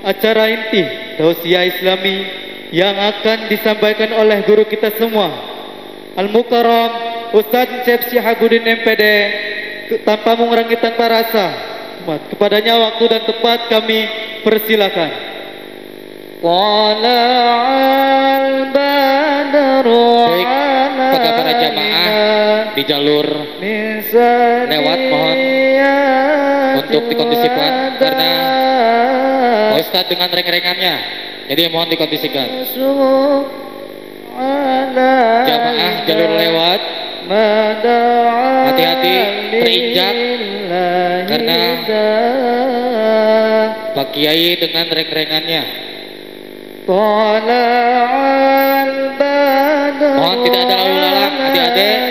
acara inti tausiah Islami yang akan disampaikan oleh guru kita semua, Al-Mukarram Ustadz Syekh Syihabuddin MPD, tanpa mengurangi tanpa rasa. Kepadanya waktu dan tempat kami persilakan. Baik, pada para jamaah di jalur lewat mohon untuk dikondisikan karena Pak Ustadz dengan reng-rengannya, jadi mohon dikondisikan. Jamaah jalur lewat hati-hati terinjak karena Pak Kiai dengan reng-rengannya. Mohon tidak ada lalu lalang adik-adik.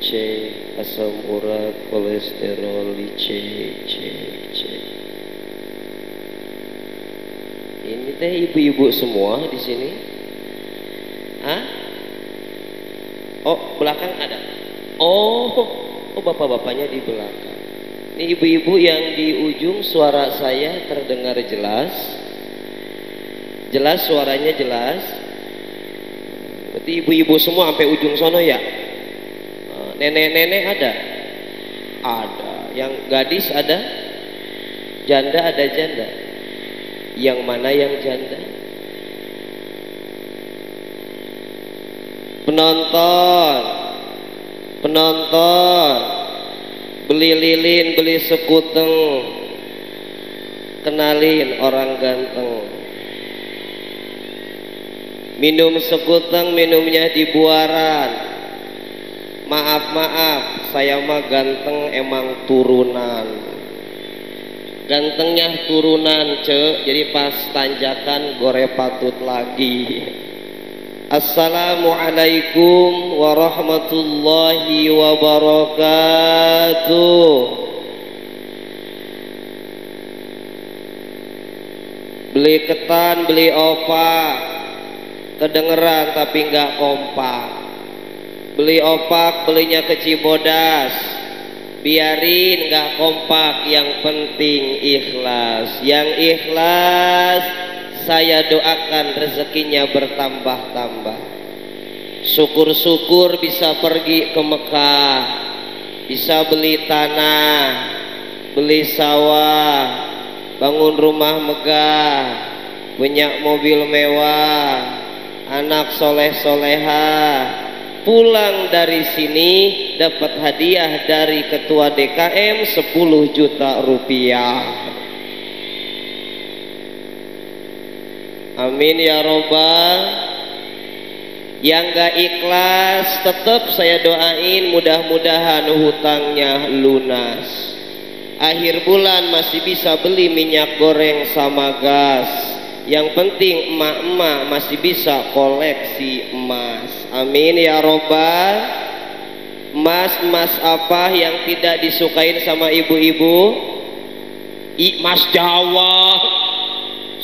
Cek asam urat kolesterol cek. Ini teh ibu-ibu semua di sini. Hah? Oh, belakang ada. Oh, bapak-bapaknya di belakang. Ini ibu-ibu yang di ujung suara saya terdengar jelas. Jelas suaranya jelas. Berarti ibu-ibu semua sampai ujung sono ya. Nenek-nenek ada? Ada. Yang gadis ada? Janda ada janda? Yang mana yang janda? Penonton beli lilin, beli sekuteng, kenalin orang ganteng. Minum sekuteng, minumnya di buaran. Maaf, saya mah ganteng emang turunan. Gantengnya turunan, jadi pas tanjakan gore patut lagi. Assalamualaikum warahmatullahi wabarakatuh. Beli ketan, beli opak, kedengeran tapi nggak kompak. Beli opak, belinya ke Cibodas, Biarin nggak kompak, yang penting ikhlas. Yang ikhlas saya doakan rezekinya bertambah-tambah. Syukur-syukur bisa pergi ke Mekah, bisa beli tanah, beli sawah, bangun rumah megah, punya mobil mewah, anak soleh-soleha. Pulang dari sini dapat hadiah dari ketua DKM 10 juta rupiah. Amin ya robbal. Yang gak ikhlas tetap saya doain mudah-mudahan hutangnya lunas. Akhir bulan masih bisa beli minyak goreng sama gas. Yang penting emak-emak masih bisa koleksi emas. Amin ya robbal. Emas apa yang tidak disukain sama ibu-ibu? Emas Jawa.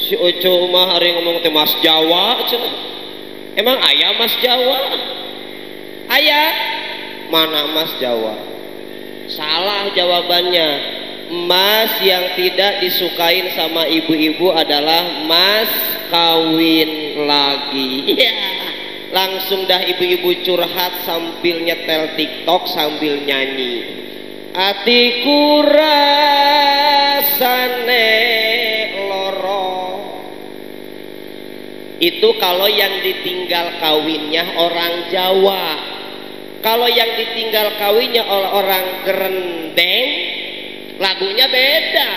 Si Oco mah hari ngomong teh emas Jawa. Emang ayah emas Jawa? Ayah? Mana emas Jawa? Salah jawabannya. Emas yang tidak disukain sama ibu-ibu adalah emas kawin lagi. Ya, langsung dah ibu-ibu curhat sambil nyetel TikTok sambil nyanyi. Atiku rasane loro. Itu kalau yang ditinggal kawinnya orang Jawa. Kalau yang ditinggal kawinnya oleh orang Gerendeng, lagunya beda.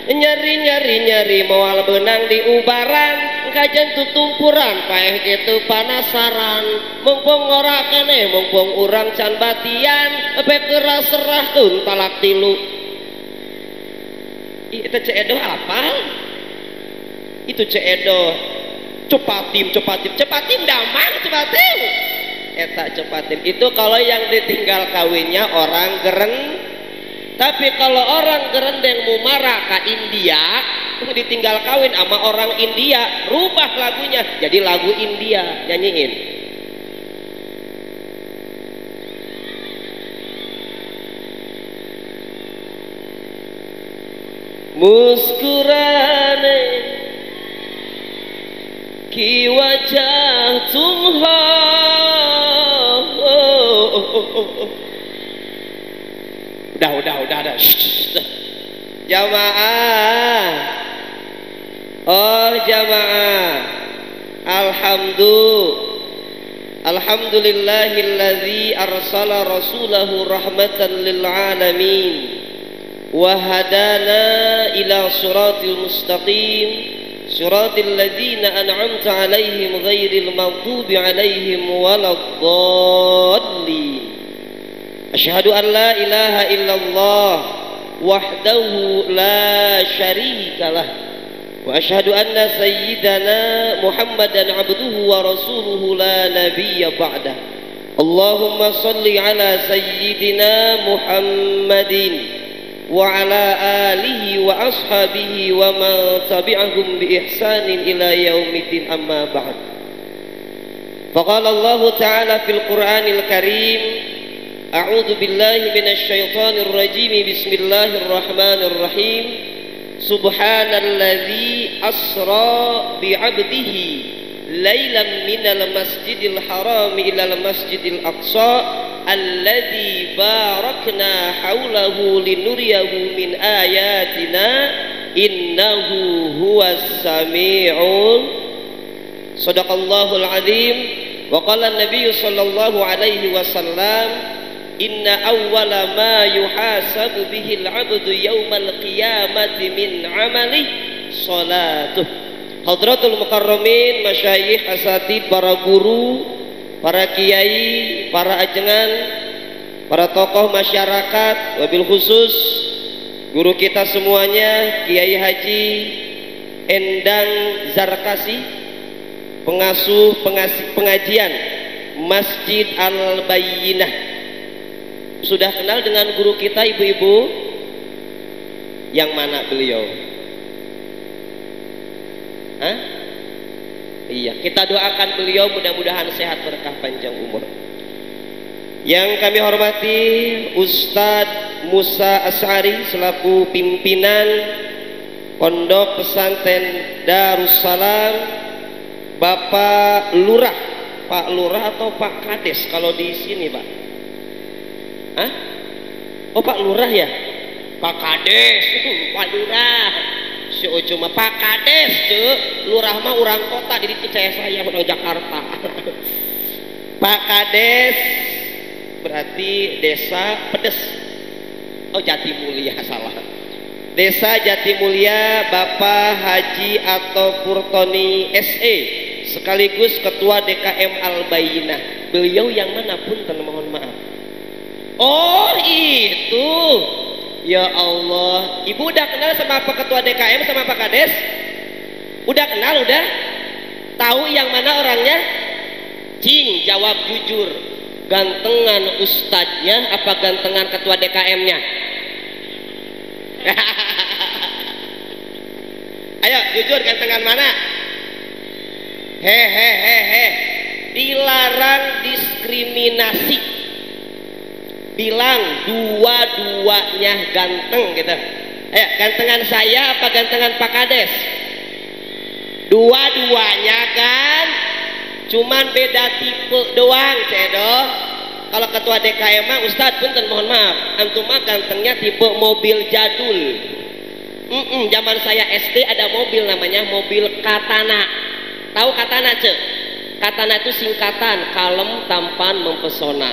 Nyeri moal benang di ubaran, kajen tutumpuran paeh gitu panasaran. Mumpung ora kene, mumpung urang can batian, epe keras serahkeun talak tilu. Itu ceedo apa? Itu ceedo cepatim damang cepatim. Eta cepatim itu kalau yang ditinggal kawinnya orang Geren. Tapi kalau orang Gerendeng mau marah ke India, ditinggal kawin sama orang India, rubah lagunya jadi lagu India, nyanyiin. Muskurane ki wajah tumha. Udah. Jamaah. Oh jamaah. Alhamdulillahilladzi arsala rasulahu rahmatan lil alamin wa hadana ila siratil mustaqim siratil ladzina an'amta alaihim ghairil maghdubi alaihim waladdallin. Asyhadu an la ilaha illallah wahdahu la syarikalah wa asyhadu anna sayyidana Muhammadan abduhu wa rasuluhu la nabiyya ba'dah. Allahumma salli ala sayyidina Muhammadin wa ala alihi wa ashabihi wa man tabi'ahum bi ihsanin ila yaumiddin amma ba'd. Faqala Allah ta'ala fil Qur'anil Karim A'udzu billahi minasy syaithanir rajim. Bismillahirrahmanirrahim. Subhanalladzi asra bi 'abdihi lailan minal masjidil haram ilal masjidil aqsa alladzi barakna haulahu linuriyahu min ayatina innahu huwas sami'un. Shadaqallahul azim. Wa qala an-nabiy sallallahu alaihi wasallam inna awwala ma yuhasabu bihil abdu yawmal qiyamati min amali salatuh. Hadratul mukarramin, masyayikh, asatid, para guru, para kiai, para ajengan, para tokoh masyarakat, wabil khusus guru kita semuanya, Kiai Haji Endang Zarkasi, pengasuh pengajian Masjid Al-Bayyinah. Sudah kenal dengan guru kita ibu-ibu? Yang mana beliau? Hah? Iya, kita doakan beliau mudah-mudahan sehat berkah panjang umur. Yang kami hormati Ustadz Musa Asy'ari selaku pimpinan Pondok Pesantren Darussalam, Bapak Lurah, Pak Lurah atau Pak Kades kalau di sini Pak? Hah? Oh Pak Lurah ya? Pak Kades, Pak Lurah. Si Ojo mah Pak Kades, Cuk. Lurah mah orang kota, jadi percaya saya orang Jakarta. Pak Kades berarti desa Pedes. Oh Jatimulya, salah. Desa Jatimulya Bapak Haji Ato Purtoni SE sekaligus Ketua DKM Al-Bayyinah. Beliau yang mana pun mohon maaf. Oh itu. Ya Allah, Ibu udah kenal sama Pak Ketua DKM sama Pak Kades? Udah kenal udah? Tahu yang mana orangnya? Cing, jawab jujur. Gantengan ustadznya apa gantengan Ketua DKM-nya? Ayo jujur, gantengan mana? Hehehehe. Dilarang diskriminasi. Bilang dua-duanya ganteng gitu. Ayo, gantengan saya apa gantengan Pak Kades? Dua-duanya kan, cuman beda tipe doang, cedoh. Kalau Ketua DKM mah Ustadz punten mohon maaf, antum mah gantengnya tipe mobil jadul. Zaman saya SD ada mobil namanya mobil Katana. Tahu Katana, Cek? Katana itu singkatan kalem, tampan, mempesona.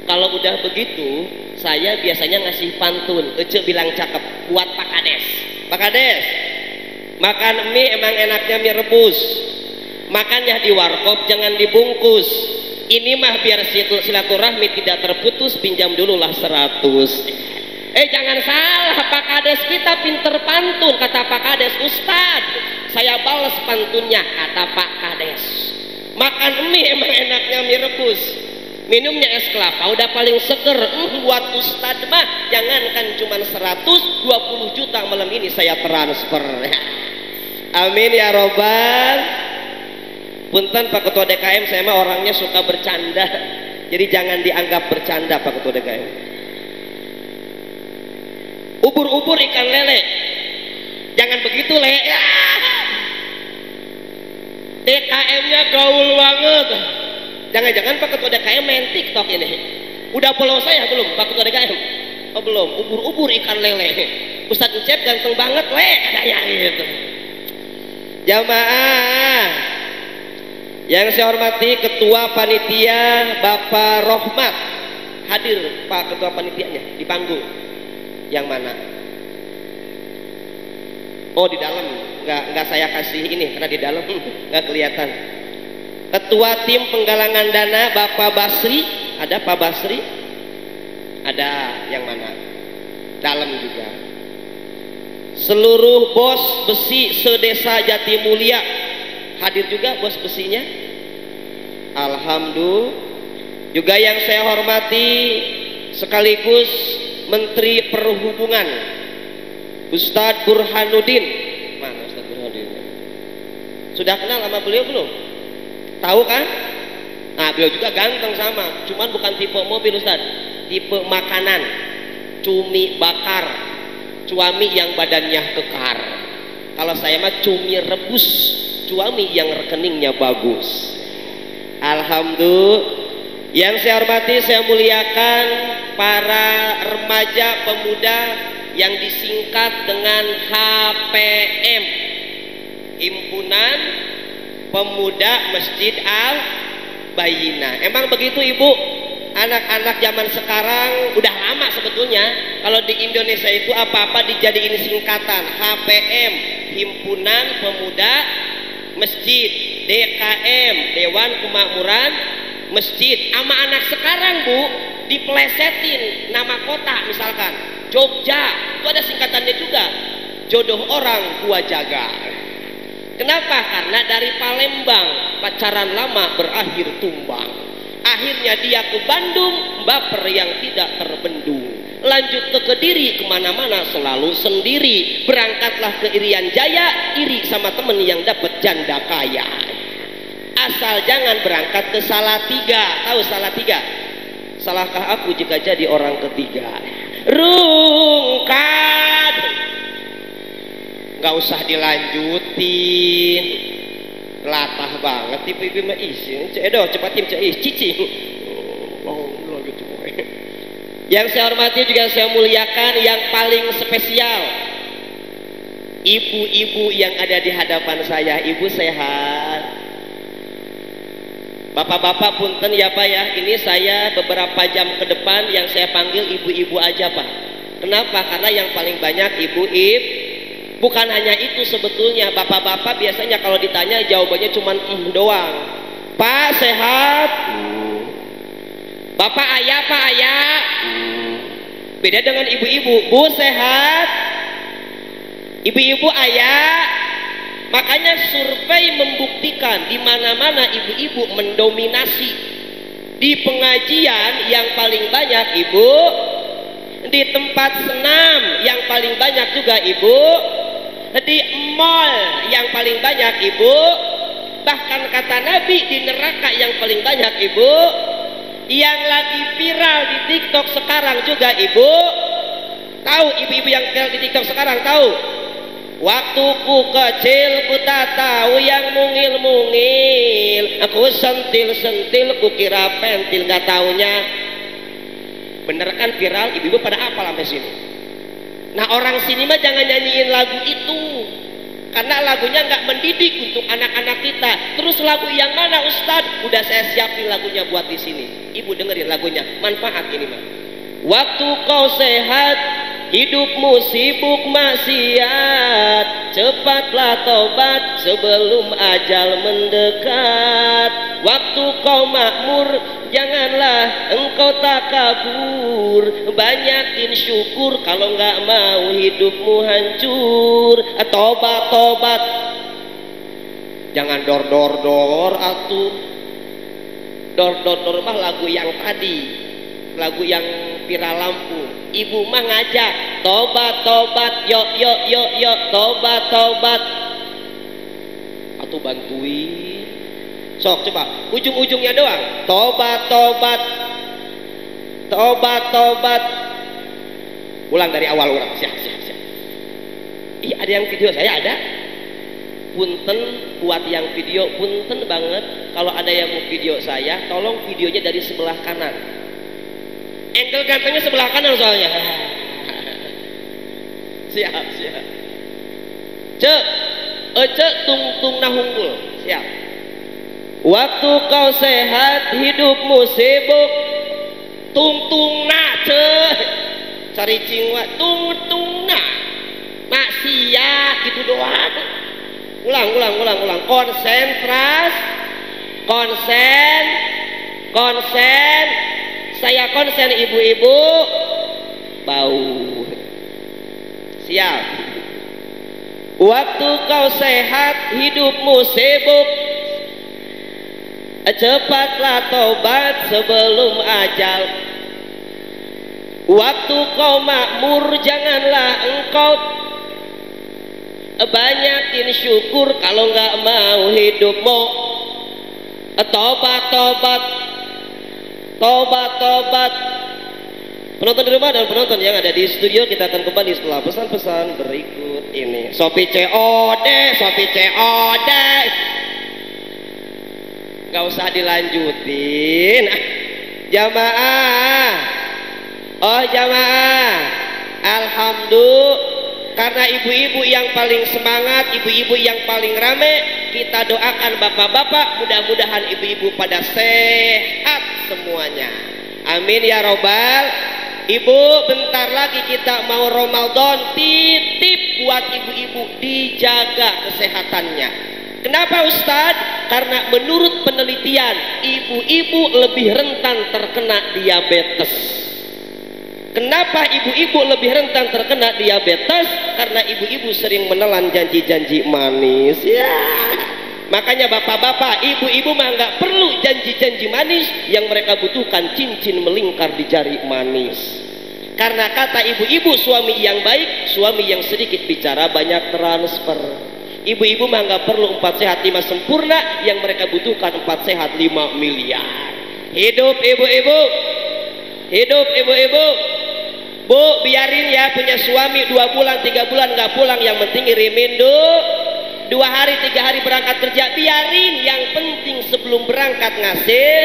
Kalau udah begitu, saya biasanya ngasih pantun. Ece bilang cakep buat Pak Kades. Pak Kades, makan mie emang enaknya mie rebus. Makannya di warkop, jangan dibungkus. Ini mah biar silaturahmi tidak terputus, pinjam dululah 100. Jangan salah, Pak Kades kita pinter pantun. Kata Pak Kades, Ustad, saya balas pantunnya. Kata Pak Kades, makan mie emang enaknya mie rebus. Minumnya es kelapa udah paling seger. Buat Ustadz mah jangankan cuma 120 juta malam ini saya transfer. Amin ya robbal. Punten Pak Ketua DKM, saya mah orangnya suka bercanda, jadi jangan dianggap bercanda Pak Ketua DKM. Ubur-ubur ikan lele, jangan begitu le. DKM-nya gaul banget. Jangan-jangan Pak Ketua DKM main TikTok ini. Udah follow saya belum Pak Ketua DKM? Oh belum. Ubur-ubur ikan lele. Ustadz Ucep ganteng banget le, katanya gitu. Jamaah yang saya hormati Ketua Panitia Bapak Rohmat, hadir Pak Ketua Panitianya di panggung. Yang mana? Oh di dalam. Nggak saya kasih ini karena di dalam nggak kelihatan. Ketua tim penggalangan dana Bapak Basri, ada Pak Basri? Ada yang mana? Dalam juga. Seluruh bos besi sedesa Jatimulya hadir juga bos besinya. Alhamdulillah. Juga yang saya hormati sekaligus Menteri Perhubungan Ustadz Burhanuddin. Mana Ustadz Burhanuddin? Sudah kenal sama beliau belum? Tahu kan? Nah beliau juga ganteng sama, cuman bukan tipe mobil Ustaz, tipe makanan, cumi bakar, cuami yang badannya kekar. Kalau saya mah cumi rebus, cuami yang rekeningnya bagus. Alhamdulillah. Yang saya hormati, saya muliakan para remaja pemuda yang disingkat dengan HPM, Himpunan Pemuda Masjid Al-Bayyinah. Emang begitu Ibu? Anak-anak zaman sekarang udah lama sebetulnya. Kalau di Indonesia itu apa-apa dijadiin singkatan. HPM, Himpunan Pemuda Masjid. DKM, Dewan Kemakmuran Masjid. Sama anak sekarang Bu, diplesetin nama kota misalkan. Jogja, itu ada singkatannya juga. Jodoh orang gua jaga. Kenapa? Karena dari Palembang pacaran lama berakhir tumbang. Akhirnya dia ke Bandung, baper yang tidak terbendung. Lanjut ke Kediri, kemana-mana selalu sendiri. Berangkatlah ke Irian Jaya, iri sama temen yang dapat janda kaya. asal jangan berangkat ke Salatiga. Tahu Salatiga? Salahkah aku jika jadi orang ketiga? Rungkat. Gak usah dilanjutin. Latah banget ibu-ibu mah isi. Edo cepatin cici. Yang saya hormati juga saya muliakan, yang paling spesial ibu-ibu yang ada di hadapan saya. Ibu sehat. Bapak-bapak punten ya Pak ya, ini saya beberapa jam ke depan yang saya panggil ibu-ibu aja Pak. Kenapa? Karena yang paling banyak ibu-ibu. Bukan hanya itu sebetulnya, bapak-bapak biasanya kalau ditanya jawabannya cuma doang. Pak sehat? Bapak ayah, Pak ayah? Beda dengan ibu-ibu. Bu sehat? Ibu-ibu ayah? Makanya survei membuktikan di mana-mana ibu-ibu mendominasi. Di pengajian yang paling banyak ibu, di tempat senam yang paling banyak juga ibu, di mall yang paling banyak ibu, bahkan kata Nabi di neraka yang paling banyak ibu, yang lagi viral di TikTok sekarang juga ibu. Tahu ibu-ibu yang viral di TikTok sekarang tahu? Waktu ku kecil ku tak tahu yang mungil-mungil, aku sentil-sentil ku kira pentil, gak taunya bener kan viral. Ibu-ibu pada apal sampai sini. Nah orang sini mah jangan nyanyiin lagu itu, karena lagunya nggak mendidik untuk anak-anak kita. Terus lagu yang mana Ustadz? Udah saya siapin lagunya buat di sini. Ibu dengerin lagunya, manfaat ini mah. Waktu kau sehat, hidupmu sibuk maksiat, cepatlah tobat sebelum ajal mendekat. Waktu kau makmur, janganlah engkau takabur, banyakin syukur kalau nggak mau hidupmu hancur. Tobat, tobat, jangan dor atuh. Dor mah lagu yang tadi, lagu yang viral lampu. Ibu mah ngajak tobat, yuk, tobat. Atuh bantuin. Sok coba ujung-ujungnya doang. Tobat. Ulang dari awal ulang. Siap. Iya ada yang video saya ada. Punten buat yang video, punten banget kalau ada yang mau video saya, tolong videonya dari sebelah kanan. Angle gantengnya sebelah kanan soalnya. Siap. Cek tung nahunggul. Siap. Waktu kau sehat, hidupmu sibuk, tung cek. Cari cingwa, tung maksiat gitu doang. Ulang. Konsen. Saya konsen ibu-ibu. Bau. Siap. Waktu kau sehat, hidupmu sibuk, cepatlah tobat sebelum ajal. Waktu kau makmur, janganlah engkau banyakin syukur kalau nggak mau hidupmu. Tobat. Penonton di rumah dan penonton yang ada di studio, kita akan kembali setelah pesan-pesan berikut ini. Sopi COD. Nggak usah dilanjutin. Jamaah. Alhamdulillah. Karena ibu-ibu yang paling semangat, ibu-ibu yang paling rame, kita doakan bapak-bapak, mudah-mudahan ibu-ibu pada sehat semuanya. Amin ya robbal. Ibu, bentar lagi kita mau Ramadan, titip buat ibu-ibu, dijaga kesehatannya. Kenapa Ustadz? Karena menurut penelitian, ibu-ibu lebih rentan terkena diabetes. Kenapa ibu-ibu lebih rentan terkena diabetes? Karena ibu-ibu sering menelan janji-janji manis. Ya. Makanya bapak-bapak, ibu-ibu mah nggak perlu janji-janji manis, yang mereka butuhkan cincin melingkar di jari manis. Karena kata ibu-ibu, suami yang baik, suami yang sedikit bicara banyak transfer. Ibu-ibu mah nggak perlu 4 sehat 5 sempurna, yang mereka butuhkan 4 sehat 5 miliar. Hidup ibu-ibu, hidup ibu-ibu. Bu, biarin ya punya suami 2 bulan 3 bulan nggak pulang, yang penting ngirimin 2 hari 3 hari berangkat kerja, biarin. Yang penting sebelum berangkat ngasih.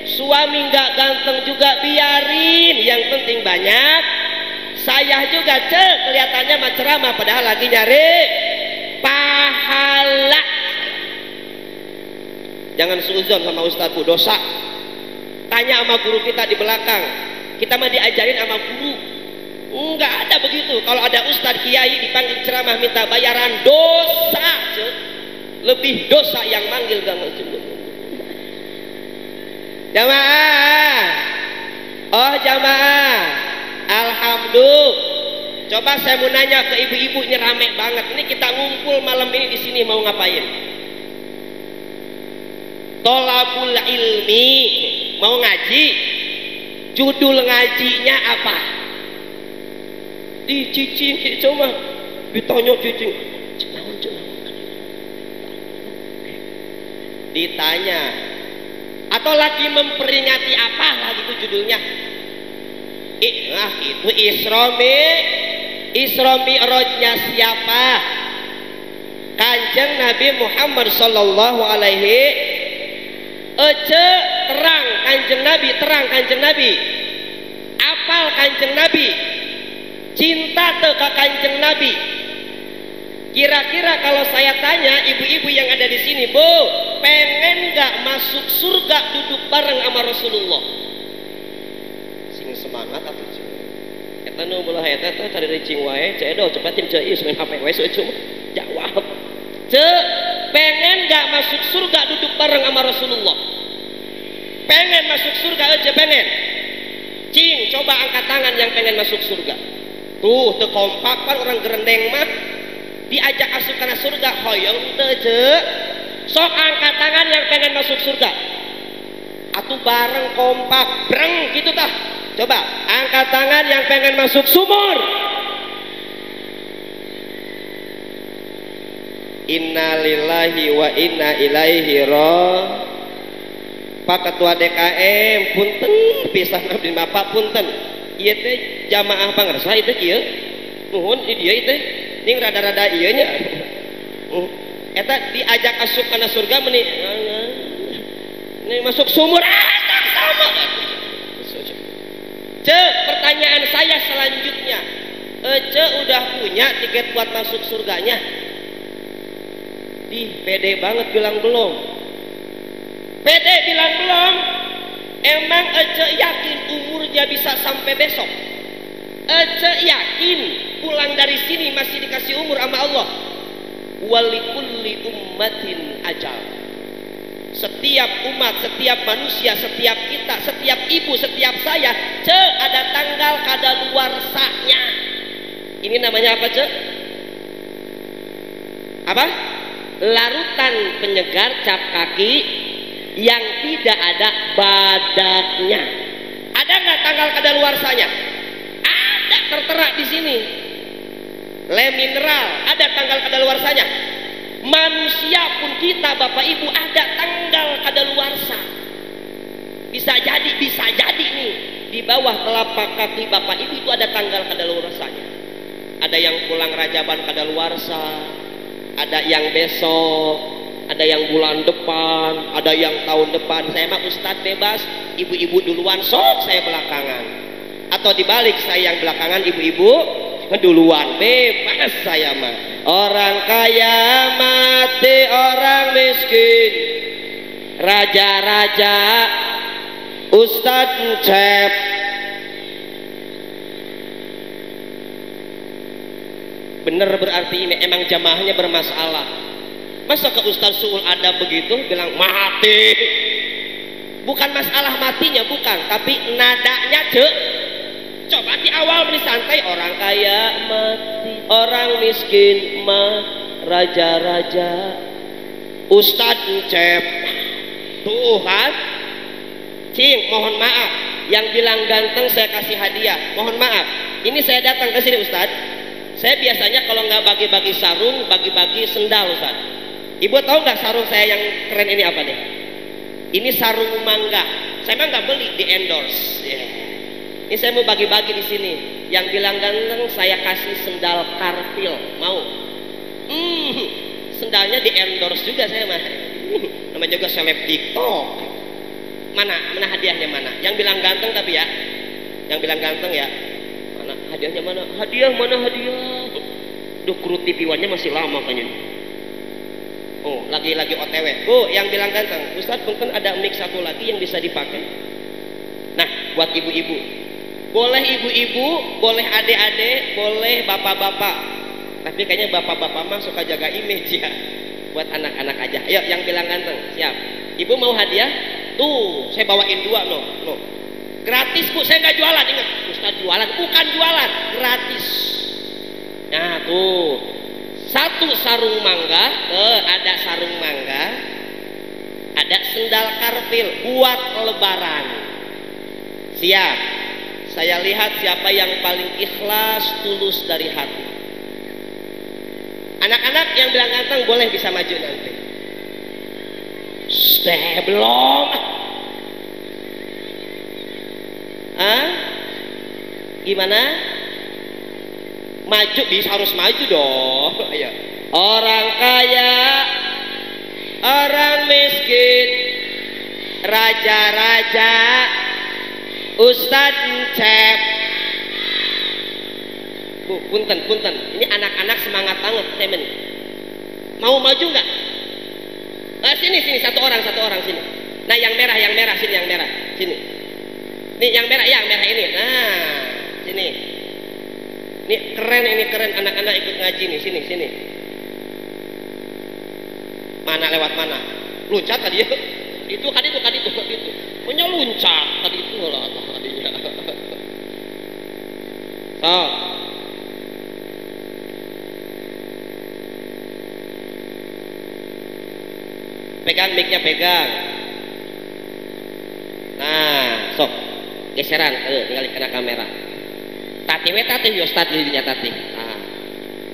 Suami nggak ganteng juga biarin, yang penting banyak sayah juga. Kelihatannya mah ceramah padahal lagi nyari pahala. Jangan suudzon sama ustadku, dosa. Tanya sama guru kita di belakang, kita mah diajarin sama guru. Enggak ada begitu. Kalau ada ustadz kiai dipanggil ceramah minta bayaran, dosa. Lebih dosa yang manggil gak ngejemput. Jamaah, oh jamaah, alhamdulillah. Coba saya mau nanya ke ibu-ibu, ini rame banget. Ini kita ngumpul malam ini di sini mau ngapain? Tolabul ilmi, mau ngaji. Judul ngajinya apa? Di cicing, coba ditanya cicing. Ditanya. Atau lagi memperingati apa lagi itu judulnya? Itu Isra Mi'rajnya siapa? Kanjeng Nabi Muhammad sallallahu alaihi terang Kanjeng Nabi. Apal Kanjeng Nabi. Cinta ke Kanjeng Nabi. Kira-kira kalau saya tanya ibu-ibu yang ada di sini, Bu, pengen nggak masuk surga duduk bareng sama Rasulullah? Sing semangat atau cing? Eta nu mulah eta teh cari ricing wae, cedo cepatin ceu ieu main HP wae cuma jawab. Pengen nggak masuk surga duduk bareng sama Rasulullah? Pengen masuk surga aja pengen. Cing, coba angkat tangan yang pengen masuk surga. Tuh, teu kompak kan orang gerendeng mah. Diajak asup kana surga hoyong teu ceu. Sok angkat tangan yang pengen masuk surga. Atuh bareng kompak, breng gitu tah. Coba angkat tangan yang pengen masuk sumur. Innalillahi wa inna ilaihi Pak Ketua DKM, punten pisah abdi Bapak punten. Ieu teh jamaah pangarsa itu kieu. Nuhun di dieu teh. Ning rada-rada ieu nya. Eta diajak asup kana surga meni. Ini masuk sumur. Pertanyaan saya selanjutnya. Udah punya tiket buat masuk surganya? Pede banget bilang belum. Pede bilang belum. Emang yakin umurnya bisa sampai besok? Yakin pulang dari sini masih dikasih umur sama Allah? Walikulli ummatin ajal. Setiap umat, setiap manusia, setiap kita, setiap ibu, setiap saya, ada tanggal kadaluarsanya. Ini namanya apa, Apa? Larutan penyegar cap kaki yang tidak ada badannya. Ada nggak tanggal kadaluarsanya? Ada, tertera di sini. Le mineral, ada tanggal kadaluarsanya. Manusia pun kita, Bapak Ibu, ada tanggal kadaluarsa. Bisa jadi nih di bawah telapak kaki Bapak Ibu itu ada tanggal kadaluarsanya. Ada yang pulang Rajaban kadaluarsa, ada yang besok, ada yang bulan depan, ada yang tahun depan. Saya mah Ustadz bebas, ibu-ibu duluan, sok saya belakangan. Atau dibalik, saya yang belakangan, ibu-ibu duluan, bebas saya mah. Orang kaya mati orang miskin, raja-raja, Ustadz cep. Bener berarti ini emang jamaahnya bermasalah. Masa ke Ustadz Suul ada begitu bilang mati? Bukan masalah matinya, bukan, tapi nadanya coba di awal beri santai, orang kaya mati, orang miskin mah, raja-raja, Ustadz cep. Tuhan, cing, mohon maaf, yang bilang ganteng saya kasih hadiah. Mohon maaf, ini saya datang ke sini Ustadz, Saya biasanya kalau nggak bagi-bagi sarung, bagi-bagi sendal, Ustaz. Ibu tahu nggak sarung saya yang keren ini apa nih? Ini sarung mangga. Saya mah nggak beli, di endorse. Yeah. Ini saya mau bagi-bagi di sini. Yang bilang ganteng saya kasih sendal karpil, mau? Sendalnya di endorse juga saya mah. Namanya juga seleb TikTok. Mana hadiahnya mana? Yang bilang ganteng tapi ya. Yang bilang ganteng ya. Mana hadiahnya mana? Hadiah mana hadiah? Duh, kru TV-nya masih lama kayaknya. Oh, lagi OTW. Bu, yang bilang ganteng, Ustadz mungkin ada mic satu lagi yang bisa dipakai. Nah, buat ibu-ibu. Boleh ibu-ibu, boleh adik-adik, boleh bapak-bapak. Tapi kayaknya bapak-bapak mah suka jaga image ya. Buat anak-anak aja. Ayo, yang bilang ganteng, siap. Ibu mau hadiah? Tuh, saya bawain 2 no. Gratis Bu, saya nggak jualan, ingat. Ustadz jualan, bukan jualan, gratis. Nah tuh, 1 sarung mangga, ada sarung mangga, ada sendal karpil buat lebaran. Siap. Saya lihat siapa yang paling ikhlas, tulus dari hati. Anak-anak yang bilang ganteng boleh bisa maju nanti. Belum. Gimana? Maju, bisa harus maju dong. Ayo. Orang kaya, orang miskin, raja-raja, Ustadz Encep. Bu, punten. Ini anak-anak semangat banget, temen. Mau maju nggak? Sini satu orang sini. Nah, yang merah sini, yang merah sini. Nih yang merah ini. Nah, sini. Ini keren anak-anak ikut ngaji nih, sini. Mana lewat mana? Loncat tadi ya. Itu. Punya loncat tadi itu lah tadinya. So. Pegang mic-nya, pegang. Nah, sok. Geseran, tinggal kena kamera. Tati yo Ustaz dirinya tati. Nah.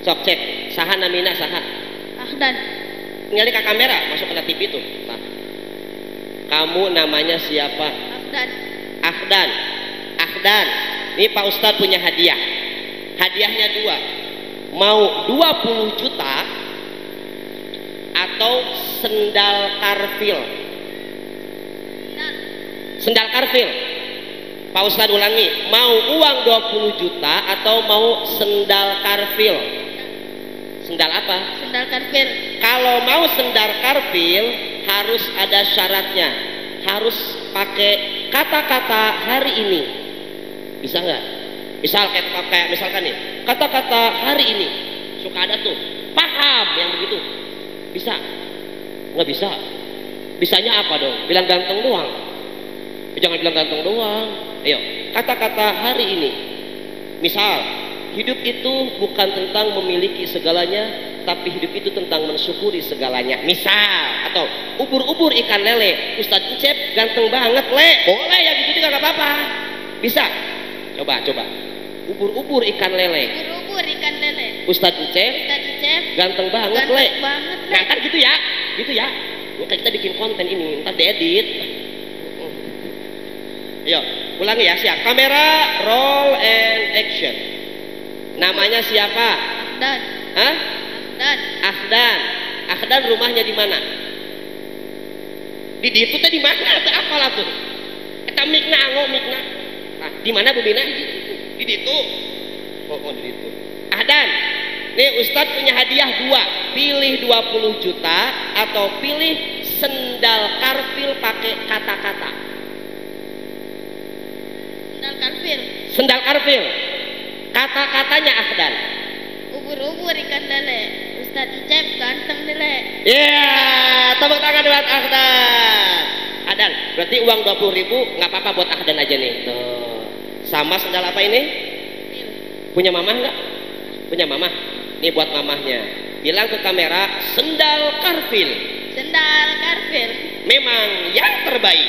Sok cek, saha namina saha? Ahdan. Tinggal ke kamera, masuk ke TV tuh. Nah. Kamu namanya siapa? Ahdan. Ini Pak Ustadz punya hadiah. Hadiahnya 2. Mau 20 juta atau sendal karpil? Sendal karpil. Pak Ustadz ulangi, mau uang 20 juta atau mau sendal karpil? Sendal apa? Sendal karpil. Kalau mau sendal karpil harus ada syaratnya. Harus pakai kata-kata hari ini. Bisa nggak? Kayak misalkan nih, kata-kata hari ini. Suka ada tuh. Paham yang begitu. Bisa? Nggak bisa. Bisanya apa dong? Bilang ganteng doang. Jangan bilang ganteng doang. Ayo, kata-kata hari ini. Misal, hidup itu bukan tentang memiliki segalanya, tapi hidup itu tentang mensyukuri segalanya. Misal, atau ubur-ubur ikan lele. Ustadz Encep ganteng banget, Le. Boleh ya gitu juga nggak apa-apa. Bisa? Coba. Ubur-ubur ikan lele. Ustadz Encep ganteng banget, Le. Nah, ntar gitu ya. Maka kita bikin konten ini, ntar diedit. Yo, ulangi ya, siap. Kamera, roll and action. Namanya siapa? Ahdan. Hah? Ahdan rumahnya di mana? Di ditu teh di mana? Teh apalah tuh? Eta mikna. Nah, di mana Bu Bina? Di ditu. Oh, di ditu. Ahdan. Nih Ustadz punya hadiah 2. Pilih 20 juta atau pilih sendal karpil pakai kata-kata. Sendal karpil. Kata-katanya Ahdan. Ubur-ubur ikan lele. Ustadz Encep ganteng lele. Tepuk tangan buat Ahdan. Berarti uang 20.000 nggak apa-apa buat Ahdan aja nih. Tuh. Sama sendal apa ini? Punya mamah nggak? Punya mamah. Nih buat mamahnya. Bilang ke kamera, sendal karpil. Memang yang terbaik.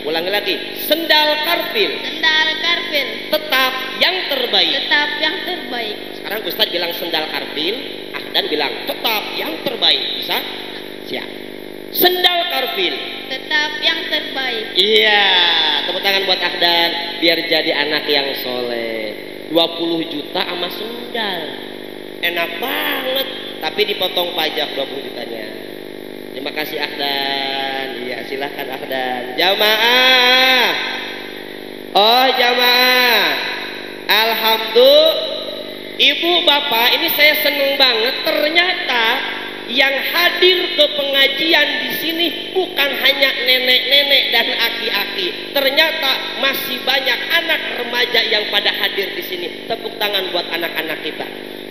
Ulangi lagi. Sendal karpil. karpil. Tetap yang terbaik. Tetap yang terbaik. Sekarang Ustadz bilang sendal karpil, Ahdan bilang tetap yang terbaik. Bisa? Siap. Sendal karpil. Tetap yang terbaik. Iya, tepuk tangan buat Ahdan biar jadi anak yang soleh. 20 juta sama sendal. Enak banget, tapi dipotong pajak 20 jutanya. Terima kasih Ahdan. Iya, silahkan Ahdan. Jamaah. Oh, jamaah. Alhamdulillah. Ibu bapak, ini saya seneng banget. Ternyata yang hadir ke pengajian di sini bukan hanya nenek-nenek dan aki-aki. Ternyata masih banyak anak remaja yang pada hadir di sini. Tepuk tangan buat anak-anak kita.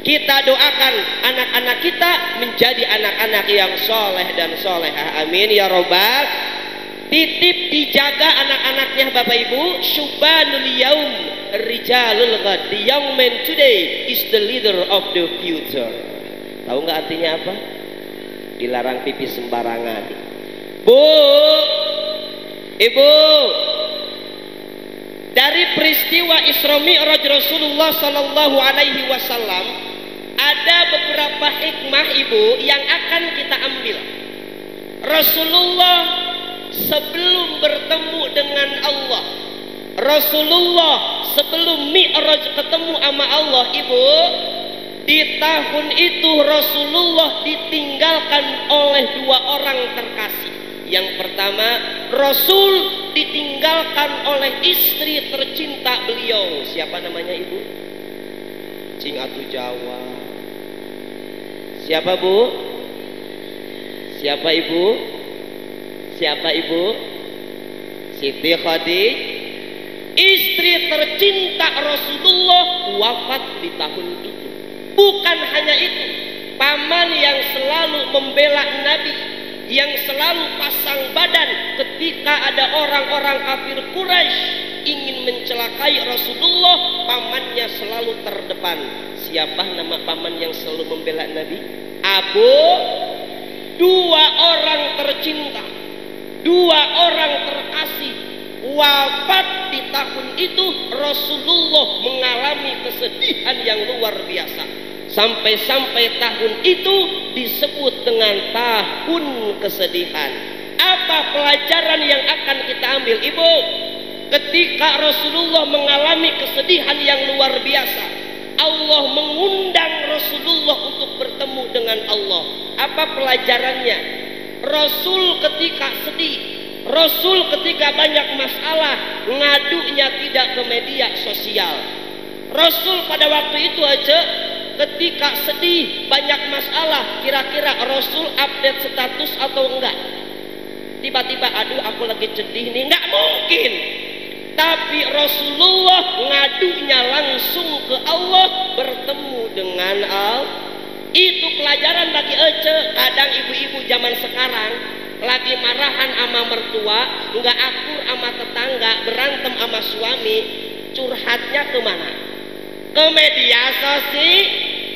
Kita doakan anak-anak kita menjadi anak-anak yang soleh dan solehah. Amin ya robbal. Titip dijaga anak-anaknya Bapak Ibu. Syubanul yaum rijalul ghad. The young man today is the leader of the future. Tahu nggak artinya apa? Dilarang pipis sembarangan. Bu, Ibu, dari peristiwa Isra Mi'raj Rasulullah Sallallahu Alaihi Wasallam ada beberapa hikmah Ibu yang akan kita ambil. Rasulullah sebelum bertemu dengan Allah, Rasulullah sebelum Mi'raj ketemu sama Allah Ibu, di tahun itu Rasulullah ditinggalkan oleh dua orang terkasih. Yang pertama, Rasul ditinggalkan oleh istri tercinta beliau. Siapa namanya Ibu? Cing atu Jawa. Siapa Bu? Siapa Ibu? Siapa Ibu? Siti Khadijah. Istri tercinta Rasulullah wafat di tahun itu. Bukan hanya itu, paman yang selalu membela Nabi, yang selalu pasang badan ketika ada orang-orang kafir Quraisy ingin mencelakai Rasulullah, pamannya selalu terdepan. Siapa nama paman yang selalu membela Nabi? Abu. Dua orang tercinta, dua orang terkasih wafat di tahun itu. Rasulullah mengalami kesedihan yang luar biasa. Sampai-sampai tahun itu disebut dengan tahun kesedihan. Apa pelajaran yang akan kita ambil Ibu? Ketika Rasulullah mengalami kesedihan yang luar biasa, Allah mengundang Rasulullah untuk bertemu dengan Allah. Apa pelajarannya? Rasul ketika sedih, Rasul ketika banyak masalah, ngadunya tidak ke media sosial. Rasul pada waktu itu aja ketika sedih, banyak masalah, kira-kira Rasul update status atau enggak? Tiba-tiba, aduh aku lagi sedih nih, enggak mungkin. Tapi Rasulullah ngadunya langsung ke Allah, bertemu dengan Allah. Itu pelajaran bagi Ece. Kadang ibu-ibu zaman sekarang lagi marahan sama mertua, enggak akur sama tetangga, berantem sama suami, curhatnya kemana? Ke media sosial.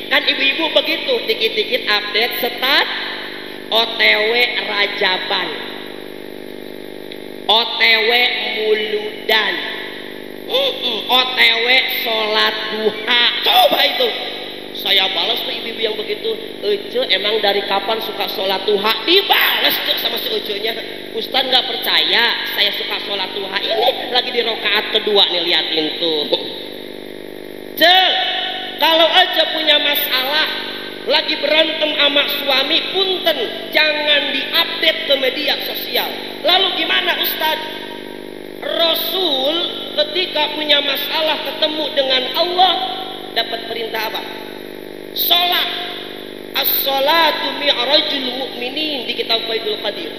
Kan ibu-ibu begitu, dikit-dikit update stat OTW Rajaban, OTW Muludan, OTW sholat duha. Coba itu saya balas tuh ibu-ibu yang begitu. Ece emang dari kapan suka sholat duha? Dibalas tuh sama si Ece-nya. Ustaz nggak percaya saya suka sholat duha. Ini lagi di rakaat kedua nih, liatin tuh. Kalau aja punya masalah, lagi berantem sama suami, punten, jangan diupdate ke media sosial. Lalu gimana Ustaz? Rasul ketika punya masalah ketemu dengan Allah, dapat perintah apa? Sholat. As-sholatu mi'rajul mu'minin di kitab Faidul Qadir.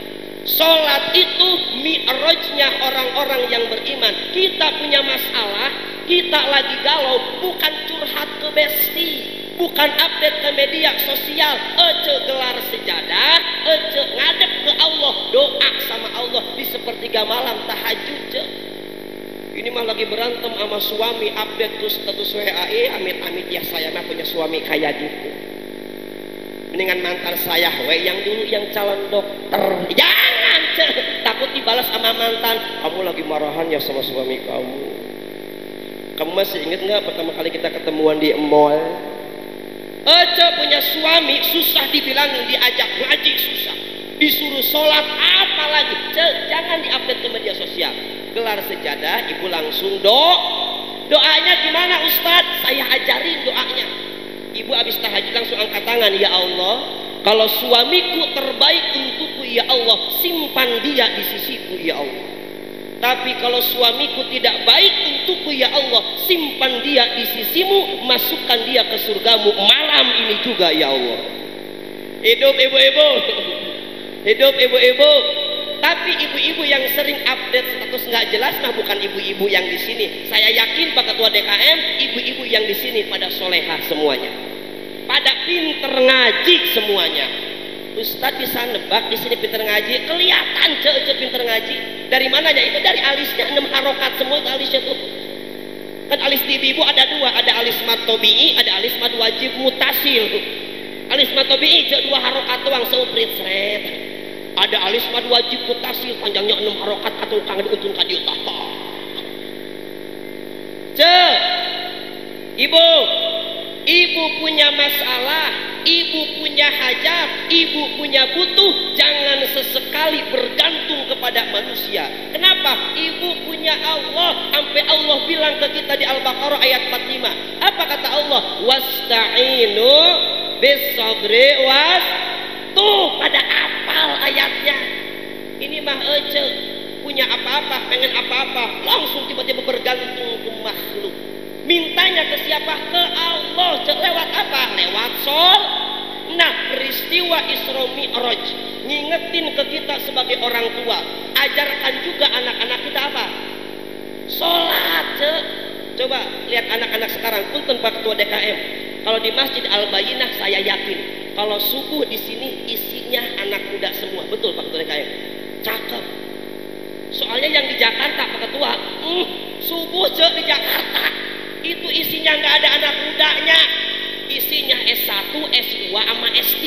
Sholat itu mi'rajnya orang-orang yang beriman. Kita punya masalah, kita lagi galau, bukan curhat ke besti, bukan update ke media sosial. Ece gelar sejadah, ece ngadep ke Allah, doa sama Allah di sepertiga malam tahajud. Ini mah lagi berantem sama suami, update tuh status WA. Amit-amit ya saya mah punya suami kayak gitu. Mendingan mantan saya yang dulu yang calon dokter. Jangan, takut dibalas sama mantan. Kamu lagi marahan ya sama suami kamu. Kamu masih ingat nggak pertama kali kita ketemuan di mall? Aja punya suami susah dibilangin, diajak ngaji susah, disuruh sholat apalagi. Jangan diupdate ke media sosial. Gelar sejadah, ibu langsung doanya gimana Ustadz? Saya ajarin doanya. Ibu habis tahajud langsung angkat tangan, ya Allah, kalau suamiku terbaik untukku ya Allah, simpan dia di sisiku ya Allah. Tapi kalau suamiku tidak baik untukku ya Allah, simpan dia di sisimu, masukkan dia ke surgamu malam ini juga ya Allah. Hidup ibu-ibu, hidup ibu-ibu. Tapi ibu-ibu yang sering update status nggak jelas mah bukan ibu-ibu yang di sini. Saya yakin Pak Ketua DKM, ibu-ibu yang di sini pada solehah semuanya, pada pinter ngaji semuanya. Ustadz bisa nebak di sini pinter ngaji, kelihatan cece pinter ngaji. Dari mananya? Itu dari alisnya 6 harokat semua itu alisnya tuh. Kan alis di ibu ada 2, ada alis mad tobi'i, ada alis mad wajib mutasil. Alis mad tobi'i 2 harokat doang seuprit seret. Ada alis mad wajib mutasil panjangnya 6 harokat atau kang diuntun ka dieu tah. Ibu punya masalah, ibu punya hajat, ibu punya butuh, jangan sesekali bergantung kepada manusia. Kenapa? Ibu punya Allah, sampai Allah bilang ke kita di Al-Baqarah ayat 45. Apa kata Allah? Wasta'inu bis-sabri tuh pada apal ayatnya. Ini mah punya apa-apa, pengen apa-apa, langsung tiba-tiba bergantung ke makhluk. Mintanya ke siapa? Ke Allah. Lewat apa? Lewat sol. Nah, peristiwa Isra Mi'raj ngingetin ke kita sebagai orang tua. Ajarkan juga anak-anak kita apa? Sholat. Coba lihat anak-anak sekarang. Punten Pak Ketua DKM. Kalau di Masjid Al-Bayyinah saya yakin kalau subuh di sini isinya anak muda semua. Betul Pak Ketua DKM? Cakep. Soalnya yang di Jakarta Pak Ketua, subuh di Jakarta itu isinya nggak ada anak mudanya, isinya S1, S2 sama S3.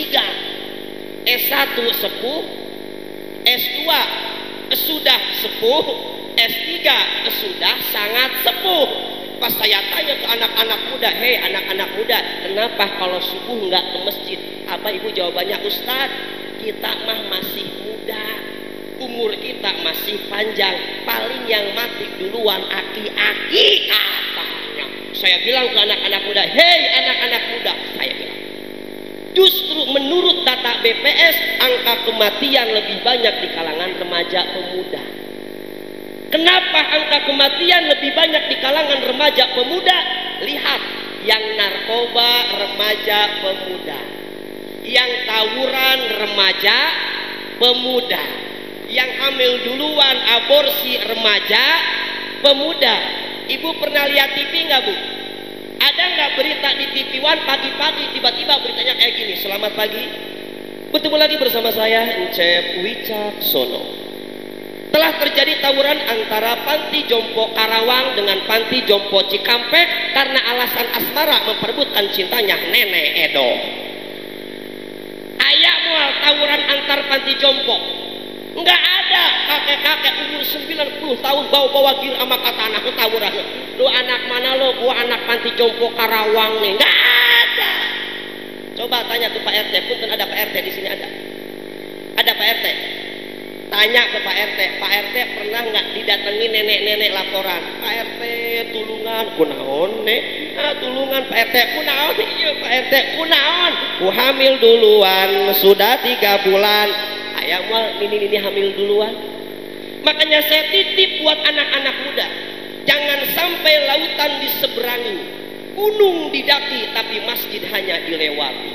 S1 sepuh, S2 sudah sepuh, S3 sudah sangat sepuh. Pas saya tanya ke anak-anak muda, hei anak-anak muda, kenapa kalau subuh nggak ke masjid? Apa ibu jawabannya? Ustadz, kita mah masih muda, umur kita masih panjang, paling yang mati duluan aki-aki. Saya bilang ke anak-anak muda, hei anak-anak muda, saya bilang, justru menurut data BPS angka kematian lebih banyak di kalangan remaja pemuda. Kenapa angka kematian lebih banyak di kalangan remaja pemuda? Lihat, yang narkoba remaja pemuda, yang tawuran remaja pemuda, yang hamil duluan aborsi remaja pemuda. Ibu pernah lihat TV nggak Bu? Ada nggak berita di TV One pagi-pagi tiba-tiba beritanya kayak gini? Selamat pagi, bertemu lagi bersama saya Encep Wicaksono. Telah terjadi tawuran antara Panti Jompo Karawang dengan Panti Jompo Cikampek karena alasan asmara memperebutkan cintanya Nenek Edo. Ayak mual tawuran antar Panti Jompo. Enggak ada kakek-kakek umur 90 tahun bawa-bawa gil sama katana ke tawuran. Lu anak mana lo? Gua anak Panti Jompo Karawang nih. Enggak ada. Coba tanya ke Pak RT, punten ada Pak RT di sini ada. Ada Pak RT. Tanya ke Pak RT, Pak RT pernah nggak didatangi nenek-nenek laporan? Pak RT tulungan, kunaon nek? Tulungan Pak RT kunaon? Iya Pak RT kunaon? Ku hamil duluan, sudah 3 bulan. Ayam mal ini hamil duluan. Makanya saya titip buat anak-anak muda, jangan sampai lautan diseberangi, gunung didaki, tapi masjid hanya dilewati.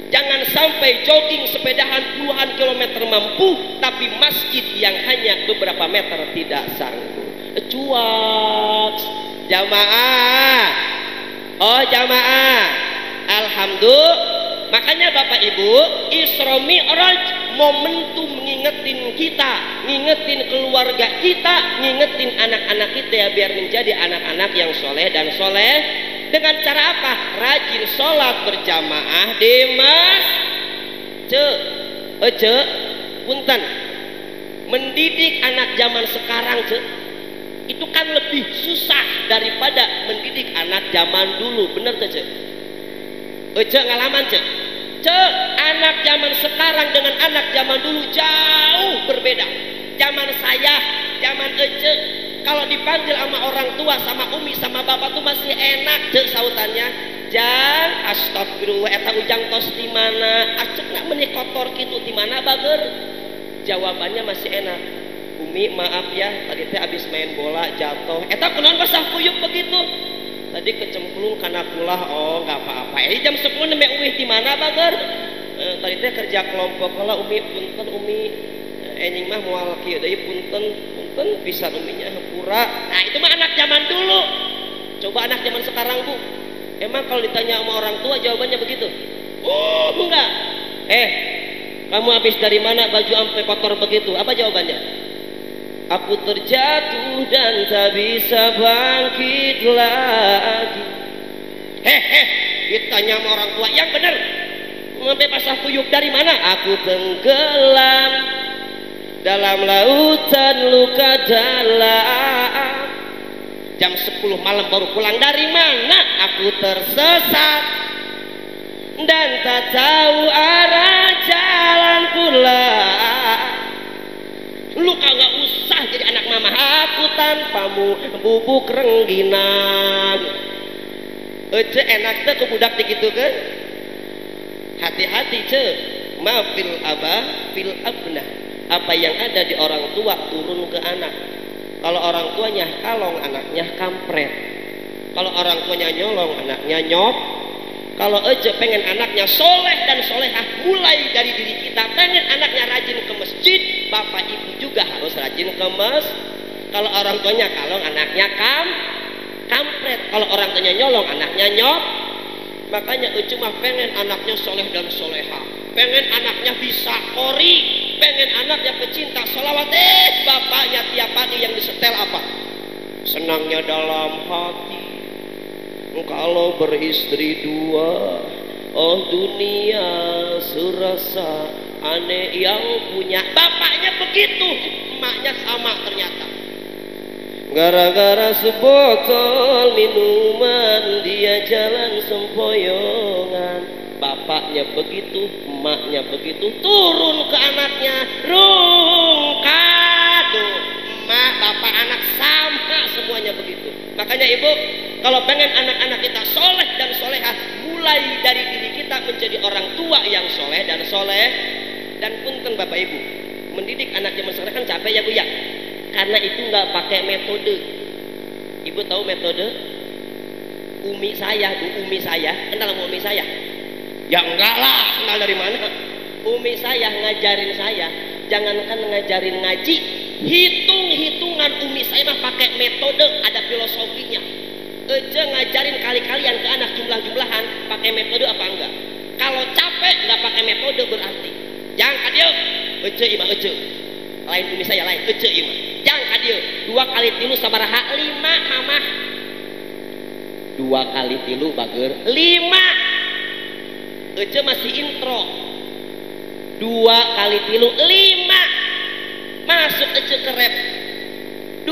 Jangan sampai jogging sepedahan puluhan kilometer mampu, tapi masjid yang hanya beberapa meter tidak sanggup. Cuak jamaah, oh jamaah, alhamdulillah. Makanya Bapak Ibu, Isra Mi'raj momentum ngingetin kita, ngingetin keluarga kita, ngingetin anak-anak kita ya, biar menjadi anak-anak yang soleh dan soleh. Dengan cara apa? Rajin sholat berjamaah di punten. Mendidik anak zaman sekarang Itu kan lebih susah daripada mendidik anak zaman dulu. Bener tuh Cek? Cek ngalaman Cek? Cek, anak zaman sekarang dengan anak zaman dulu jauh berbeda. Zaman saya, zaman Ece, kalau dipanggil sama orang tua, sama umi, sama bapak tuh masih enak Cek sautannya. Jang, astagfirullah, eta ujang tos di mana? Acek nak meni kotor gitu di mana bager? Jawabannya masih enak. Umi maaf ya, tadi teh abis main bola jatuh. Eta kunaon basah kuyup begitu? Tadi kecemplung karena kulah. Oh nggak apa-apa. Jam 10 nembe uih di mana bager? Tadi teh kerja kelompok. Kalau umi punten umi, enying mah moal kieu deui punten pisan uminya hepura. Nah itu mah anak zaman dulu. Coba anak zaman sekarang Bu. Emang kalau ditanya sama orang tua jawabannya begitu? Oh enggak. Kamu habis dari mana baju sampai kotor begitu? Apa jawabannya? Aku terjatuh dan tak bisa bangkit lagi. Ditanya sama orang tua yang benar. Sampai basah kuyup dari mana? Aku tenggelam dalam lautan luka dalam. Jam 10 malam baru pulang dari mana? Aku tersesat dan tak tahu arah jalan pulang. Lu kagak usah jadi anak mama. Aku tanpamu bubuk rengginang. Ece enak tuh ke budak dikitu kan? Hati-hati ce. Mafil abah fil abnah. Apa yang ada di orang tua turun ke anak. Kalau orang tuanya kalong, anaknya kampret. Kalau orang tuanya nyolong, anaknya nyop. Kalau Ece pengen anaknya soleh dan solehah, mulai dari diri kita. Pengen anaknya rajin ke masjid, bapak ibu juga harus rajin ke masjid. Kalau orang tuanya kalong, anaknya kampret. Kalau orang tuanya nyolong, anaknya nyop. Makanya Ece mah pengen anaknya soleh dan solehah. Pengen anaknya bisa kori. Pengen anaknya pecinta sholawat. Bapaknya tiap pagi yang disetel apa? Senangnya dalam hati kalau beristri dua. Oh dunia surasa aneh yang punya. Bapaknya begitu, emaknya sama ternyata. Gara-gara sebotol minuman dia jalan sempoyongan. Bapaknya begitu, emaknya begitu, turun ke anaknya. Rungkadu, emak, bapak, anak sama semuanya begitu. Makanya ibu, kalau pengen anak-anak kita soleh dan solehah, mulai dari diri kita menjadi orang tua yang soleh dan soleh. Dan punten bapak ibu, mendidik anak zaman sekarang kan capek ya bu ya. Karena itu nggak pakai metode. Ibu tahu metode? Umi saya, kenal sama umi saya? Ya enggak lah, kenal dari mana? Umi saya ngajarin saya, jangankan ngajarin ngaji, hitung-hitungan umi saya mah pakai metode, ada filosofinya. Ece ngajarin kali-kalian ke anak jumlah-jumlahan, pakai metode apa enggak? Kalau capek nggak pakai metode berarti. Jangan kadio, Ece ima Ece. Lain umi saya lain, Ece ima. Jangan kadio, 2 kali 3 sabaraha 5 mama. 2 kali 3 bager 5. Ece masih intro. 2 kali 3 5. Masuk Ece ke rap. 2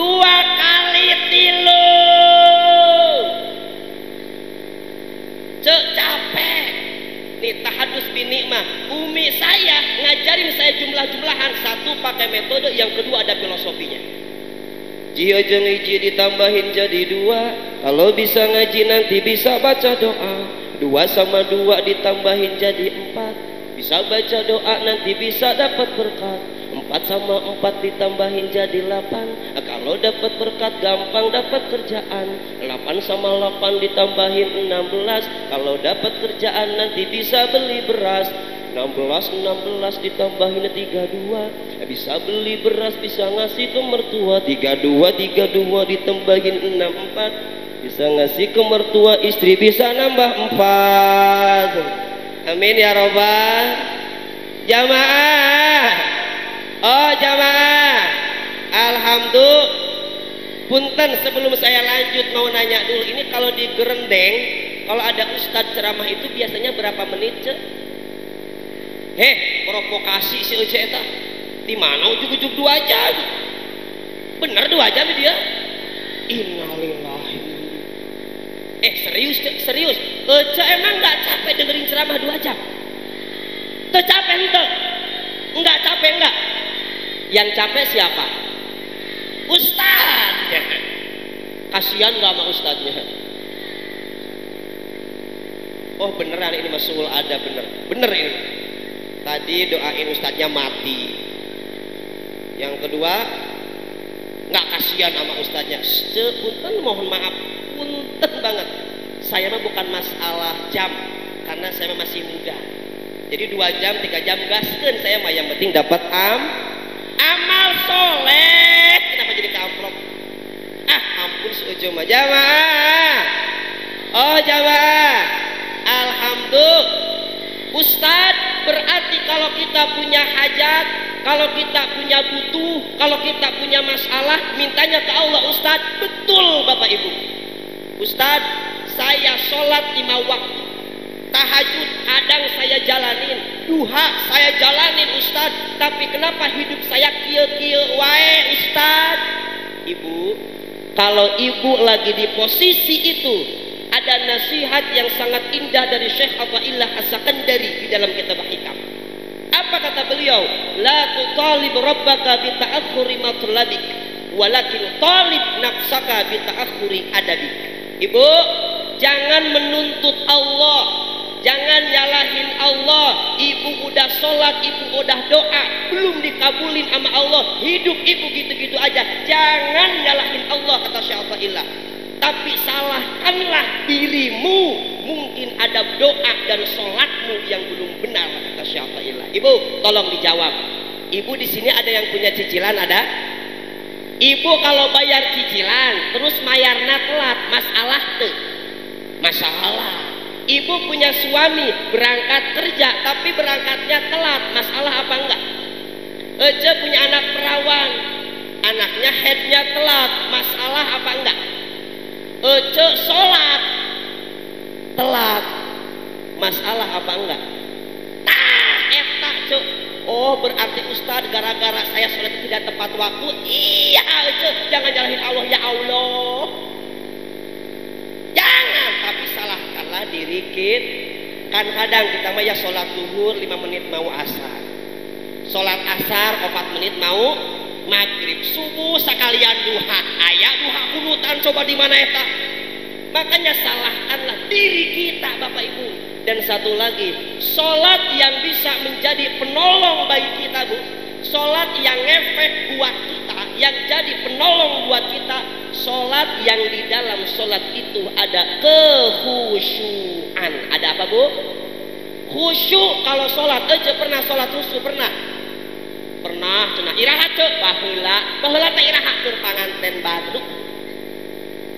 kali 3. Cek capek. Nih tahadus bini mah. Umi saya ngajarin saya jumlah-jumlahan. 1 pakai metode, yang kedua ada filosofinya. Jio jeung hiji ditambahin jadi 2. Kalau bisa ngaji nanti bisa baca doa. 2 sama 2 ditambahin jadi 4. Bisa baca doa nanti bisa dapat berkat. 4 sama 4 ditambahin jadi 8. Kalau dapat berkat gampang dapat kerjaan. 8 sama 8 ditambahin 16. Kalau dapat kerjaan nanti bisa beli beras. 16 ditambahin 32. Bisa beli beras, bisa ngasih ke mertua. 32 ditambahin 64. Bisa ngasih ke mertua, istri bisa nambah 4. Amin ya robbal jamaah. Oh jamaah, alhamdulillah. Punten, sebelum saya lanjut mau nanya dulu, ini kalau di Gerendeng, kalau ada ustadz ceramah itu biasanya berapa menit cek? Provokasi si Ece eta. Di mana ujuk-ujuk 2 jam? Bener 2 jam dia? Innalillahi. Serius Cek, serius. Cek emang nggak capek dengerin ceramah 2 jam? Tuh capek ente? Nggak capek nggak? Yang capek siapa? Ustaz. Kasihan nggak sama ustadznya? Oh beneran ini masul ada bener ini. Tadi doain ustadznya mati. Yang kedua nggak kasihan sama ustadznya. Punten mohon maaf, punten banget. Saya mah bukan masalah jam, karena saya masih muda. Jadi 2 jam, 3 jam gaskeun saya mah, yang penting dapat amal soleh. Kenapa jadi kamplok? Ampun seujung mah jamaah. Oh jamaah, alhamdulillah. Ustadz, berarti kalau kita punya hajat, kalau kita punya butuh, kalau kita punya masalah, mintanya ke Allah. Ustadz, betul Bapak Ibu. Ustadz, saya sholat 5 waktu, tahajud kadang saya jalanin, duha saya jalanin Ustadz, tapi kenapa hidup saya kieu-kieu wae Ustadz? Ibu, kalau ibu lagi di posisi itu, ada nasihat yang sangat indah dari Syekh Athaillah As-Sakandari di dalam kitab Hikam. Apa kata beliau? La tutalib rabbaka bi ta'akhuri matlabik, walakin talib nafsaka bi ta'akhuri adabik. Ibu, jangan menuntut Allah, jangan nyalahin Allah. Ibu udah sholat, ibu udah doa, belum dikabulin sama Allah, hidup ibu gitu-gitu aja. Jangan nyalahin Allah, kata Syekh Athaillah. Tapi salahkanlah dirimu, mungkin ada doa dan sholatmu yang belum benar, kata Syekh Athaillah. Ibu, tolong dijawab. Ibu di sini ada yang punya cicilan, ada? Ibu kalau bayar cicilan terus mayarna telat, masalah tuh? Masalah. Ibu punya suami berangkat kerja tapi berangkatnya telat, masalah apa enggak? Ece punya anak perawan, anaknya headnya telat, masalah apa enggak? Ece sholat telat, masalah apa enggak? Eta cek. Oh berarti Ustadz gara-gara saya sholat tidak tepat waktu. Iya cek, jangan nyalahin Allah ya Allah. Jangan, tapi salahkanlah diri kita. Kan kadang kita mah ya sholat zuhur 5 menit mau asar, sholat asar 4 menit mau maghrib, subuh sekalian duha. Ayah duha kunutan coba di mana eta? Makanya salahkanlah diri kita Bapak Ibu. Dan satu lagi, sholat yang bisa menjadi penolong bagi kita Bu, sholat yang ngefek buat kita, yang jadi penolong buat kita, sholat yang di dalam sholat itu ada kekhusyuan. Ada apa Bu? Khusyuk. Kalau sholat aja pernah sholat khusyuk pernah? Pernah. Cenah iraha cek baheula teh iraha keur panganten baru.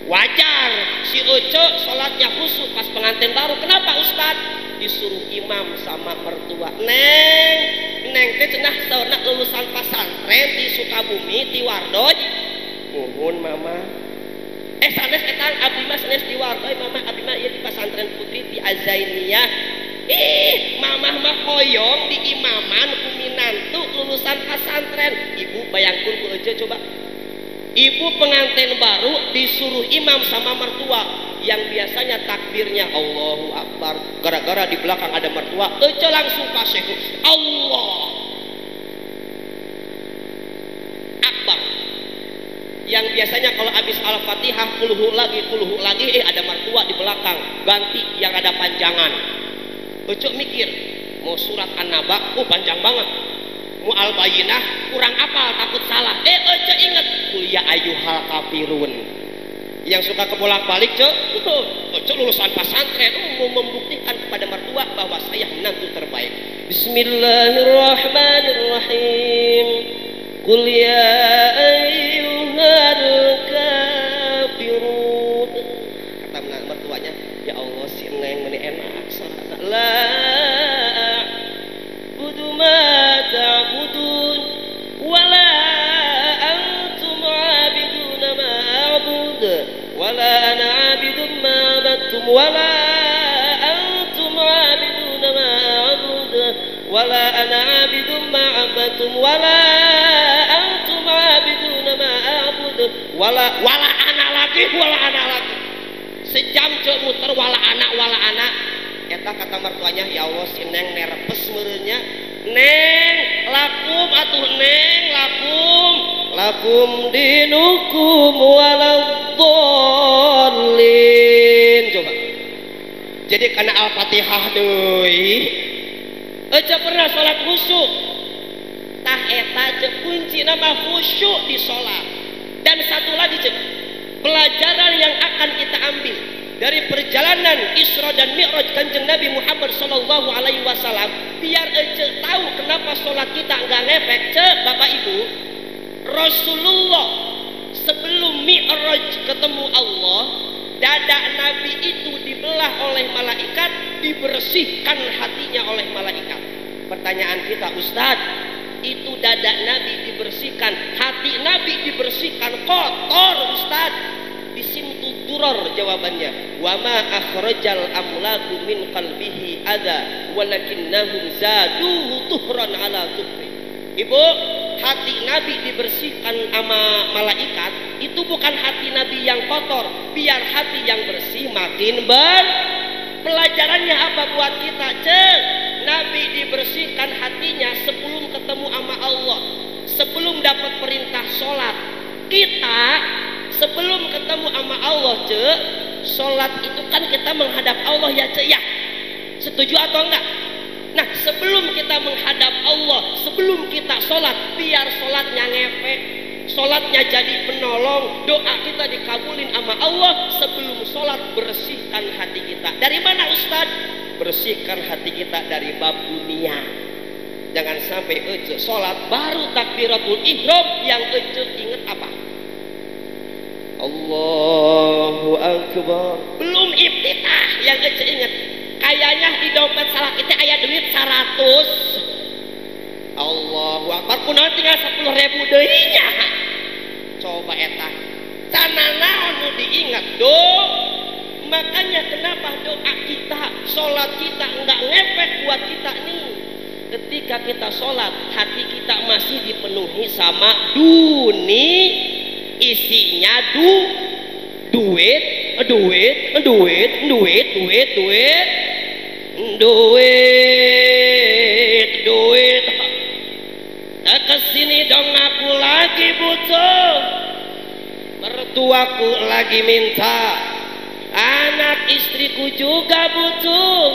Wajar si Ece sholatnya khusyuk pas pengantin baru. Kenapa Ustad? Disuruh imam sama mertua. Neng teh cenah sauna lulusan pesantren di Sukabumi ti Wardoy. Muhun mama. Sanes etang abdi mah sanes di Wardoy, mama abdi mah ieu di pesantren putri di Azainiyah. Mamah mah hoyong di imaman ku minantu lulusan pesantren. Ibu bayangkeun ku Ece coba. Ibu pengantin baru disuruh imam sama mertua yang biasanya takbirnya Allahu Akbar, gara-gara di belakang ada mertua, Ece langsung pasih Allah Akbar. Yang biasanya kalau habis Al-Fatihah kulhu lagi, ada mertua di belakang, ganti yang ada panjangan. Ece mikir, mau surat An-Naba, panjang banget. Mu Al-Bayyinah kurang apal, takut salah. Ece inget kuliah ayyuhal kafirun. Yang suka kebolak-balik Ece lulusan pesantren, mau membuktikan kepada mertua bahwa saya menantu terbaik. Bismillahirrahmanirrahim. Qul ya ayyuhal kafirun. Kata mertuanya, ya Allah si neng meni enak sarana. La a'budu ma ta'budun wala antum 'abiduna ma a'bud wala ana 'abidun ma 'abadtum wala antum 'abiduna ma a'bud wala ana 'abidun ma 'abadtum wala antum 'abiduna ma a'bud wala ana lagi wala anak lagi. Sejam cek muter wala anak. Eta kata mertuanya, ya Allah si Neng nerepes meureunnya. Neng lakum atuh Neng lakum dinukum waladhdallin. Coba. Jadi karena Al-Fatihah deui. Aja pernah salat khusyuk. Tah eta cek kunci nama khusyuk di salat. Dan satu lagi cek, pelajaran yang akan kita ambil dari perjalanan Isra dan Mi'raj Kanjeng Nabi Muhammad sallallahu alaihi wasallam, biar ece tahu kenapa sholat kita enggak ngefek. Cek Bapak Ibu, Rasulullah sebelum Mi'raj ketemu Allah, dada Nabi itu dibelah oleh malaikat, dibersihkan hatinya oleh malaikat. Pertanyaan kita, Ustaz, itu dada Nabi dibersihkan, hati Nabi dibersihkan, kotor Ustaz? Disimtu duror jawabannya, wa ma akhrajal amlaku min qalbihi adza walakinnahum zaduhu tuhran ala tuhri. Ibu, hati Nabi dibersihkan sama malaikat, itu bukan hati Nabi yang kotor, biar hati yang bersih makin pelajarannya apa buat kita? Cek, Nabi dibersihkan hatinya sebelum ketemu sama Allah, sebelum dapat perintah sholat. Kita sebelum ketemu sama Allah, cek, sholat itu kan kita menghadap Allah ya cek ya. Setuju atau enggak? Nah, sebelum kita menghadap Allah, sebelum kita sholat, biar sholatnya ngefek, sholatnya jadi penolong, doa kita dikabulin sama Allah. Sebelum sholat, bersihkan hati kita. Dari mana Ustaz? Bersihkan hati kita dari bab dunia. Jangan sampai ece sholat baru takbiratul ihram, yang ece ingat apa? Allahu Akbar. Belum iftitah, yang ece ingat. Kayaknya di dompet salah kita aya duit 100. Allahu Akbar. Kunaon tinggal 10.000 deuinya. Coba eta. Sanana anu diingat do. Makanya kenapa doa kita, sholat kita enggak ngefek buat kita nih. Ketika kita sholat, hati kita masih dipenuhi sama isinya duit. Kesini dong, aku lagi butuh, mertuaku lagi minta, anak istriku juga butuh,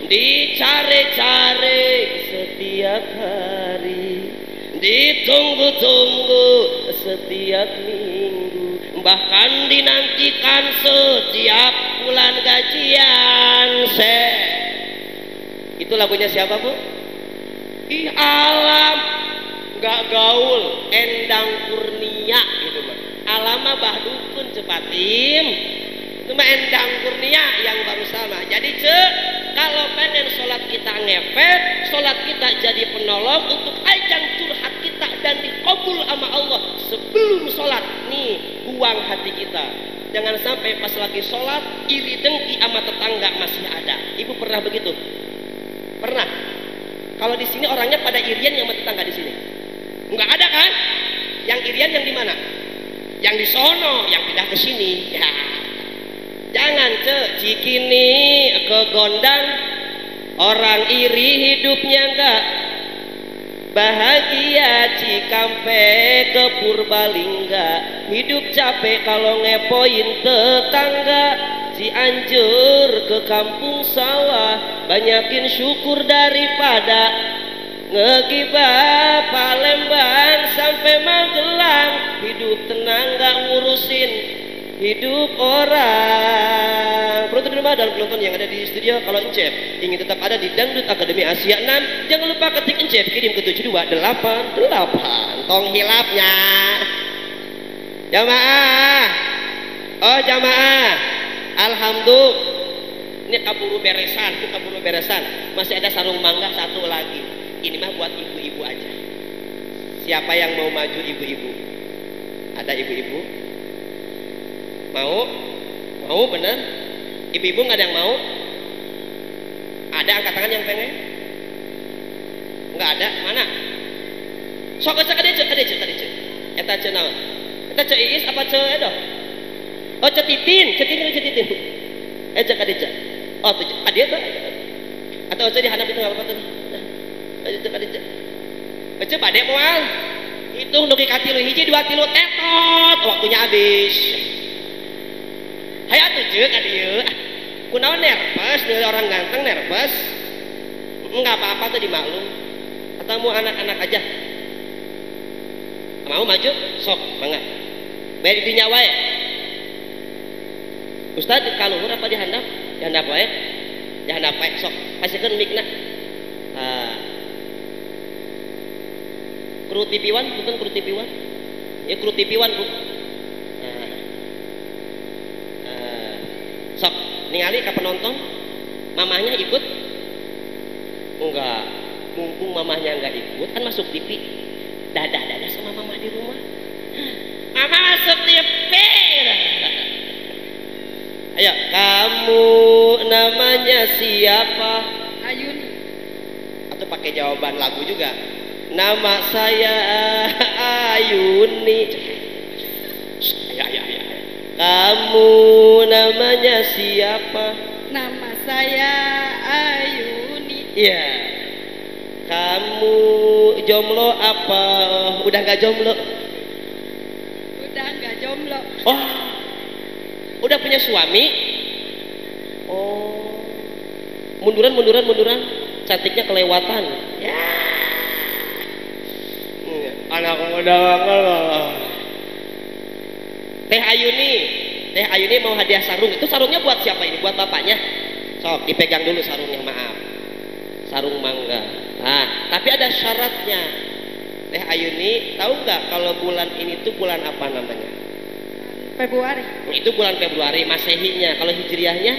dicari-cari setiap hari, ditunggu-tunggu setiap minggu, bahkan dinantikan setiap bulan gajian. Itu lagunya siapa, Bu? Ih, alam gak gaul, Endang Kurnia gitu mah. Alama Bahdukun Cepatim. Itu mah Endang Kurnia yang baru sama. Jadi cek, kalau pengen sholat kita ngefek, sholat kita jadi penolong untuk ajang curhat kita dan dikabul sama Allah. Sebelum sholat nih, buang hati kita. Jangan sampai pas lagi sholat iri dengki sama tetangga masih ada. Ibu pernah begitu? Pernah? Kalau di sini orangnya pada irian yang sama tetangga di sini? Enggak ada kan? Yang irian yang di mana? Yang di sono, yang pindah ke sini. Ya. Jangan cikini ke gondang, orang iri hidupnya enggak bahagia. Cikampe ke Purbalingga, hidup capek kalau ngepoin tetangga. Cianjur ke kampung sawah, banyakin syukur daripada ngegibah. Palembang sampai Magelang, hidup tenang gak ngurusin hidup orang. Penonton di rumah dan penonton yang ada di studio, kalau Encep ingin tetap ada di Dangdut Akademi Asia 6, jangan lupa ketik Encep, kirim ke 7288. Tong hilapnya jamaah. Oh jamaah, alhamdulillah, ini kaburu beresan, masih ada sarung mangga satu lagi. Ini mah buat ibu-ibu aja. Siapa yang mau maju ibu-ibu? Ada ibu-ibu? Mau bener? Ibu-ibu nggak ada yang mau? Ada angkat tangan yang pengen? Nggak ada? Mana? Sok aja kadece. Eta ce naon? Eta ce Iis apa ce Edo? Oh cetitin. Ejak kadejak. Oh tuh adia tuh. Atau aja dihandap itu nggak apa-apa tuh. Ejak kadejak. Ejak badek moal. Itu nuki katilu hiji 2 3 tetot. Waktunya habis. Hayat tuh jek adieu. Kunaon nervous, dari orang ganteng nervous. Enggak apa-apa tuh dimaklum. Atau mau anak-anak aja. Mau maju? Sok, mangga. Bae di dinya wae. Ustaz kaluhur apa dihandap? Dihandap wae. Dihandap wae sok. Pasikeun mikna. Kru TV1, bukan kru TV1. Ya kru TV1, Bu. Sok, ningali ka penonton. Mamahnya ikut? Enggak. Mumpung mamahnya enggak ikut, kan masuk TV. Dadah sama mama di rumah. Mama masuk TV. Ayo, kamu namanya siapa? Ayuni. Atau pakai jawaban lagu juga. Nama saya Ayuni. Ya. Kamu namanya siapa? Nama saya Ayuni. Iya. Kamu jomblo apa? Udah nggak jomblo? Udah nggak jomblo. Oh, udah punya suami? Oh, munduran. Cantiknya kelewatan. Ya. Anak muda banget. Teh Ayuni mau hadiah sarung. Itu sarungnya buat siapa ini? Buat bapaknya? Sok, dipegang dulu sarungnya, maaf. Sarung mangga. Nah, tapi ada syaratnya. Teh Ayuni, tahu nggak kalau bulan ini tuh bulan apa namanya? Februari. Itu bulan Februari Masehinya. Kalau Hijriahnya?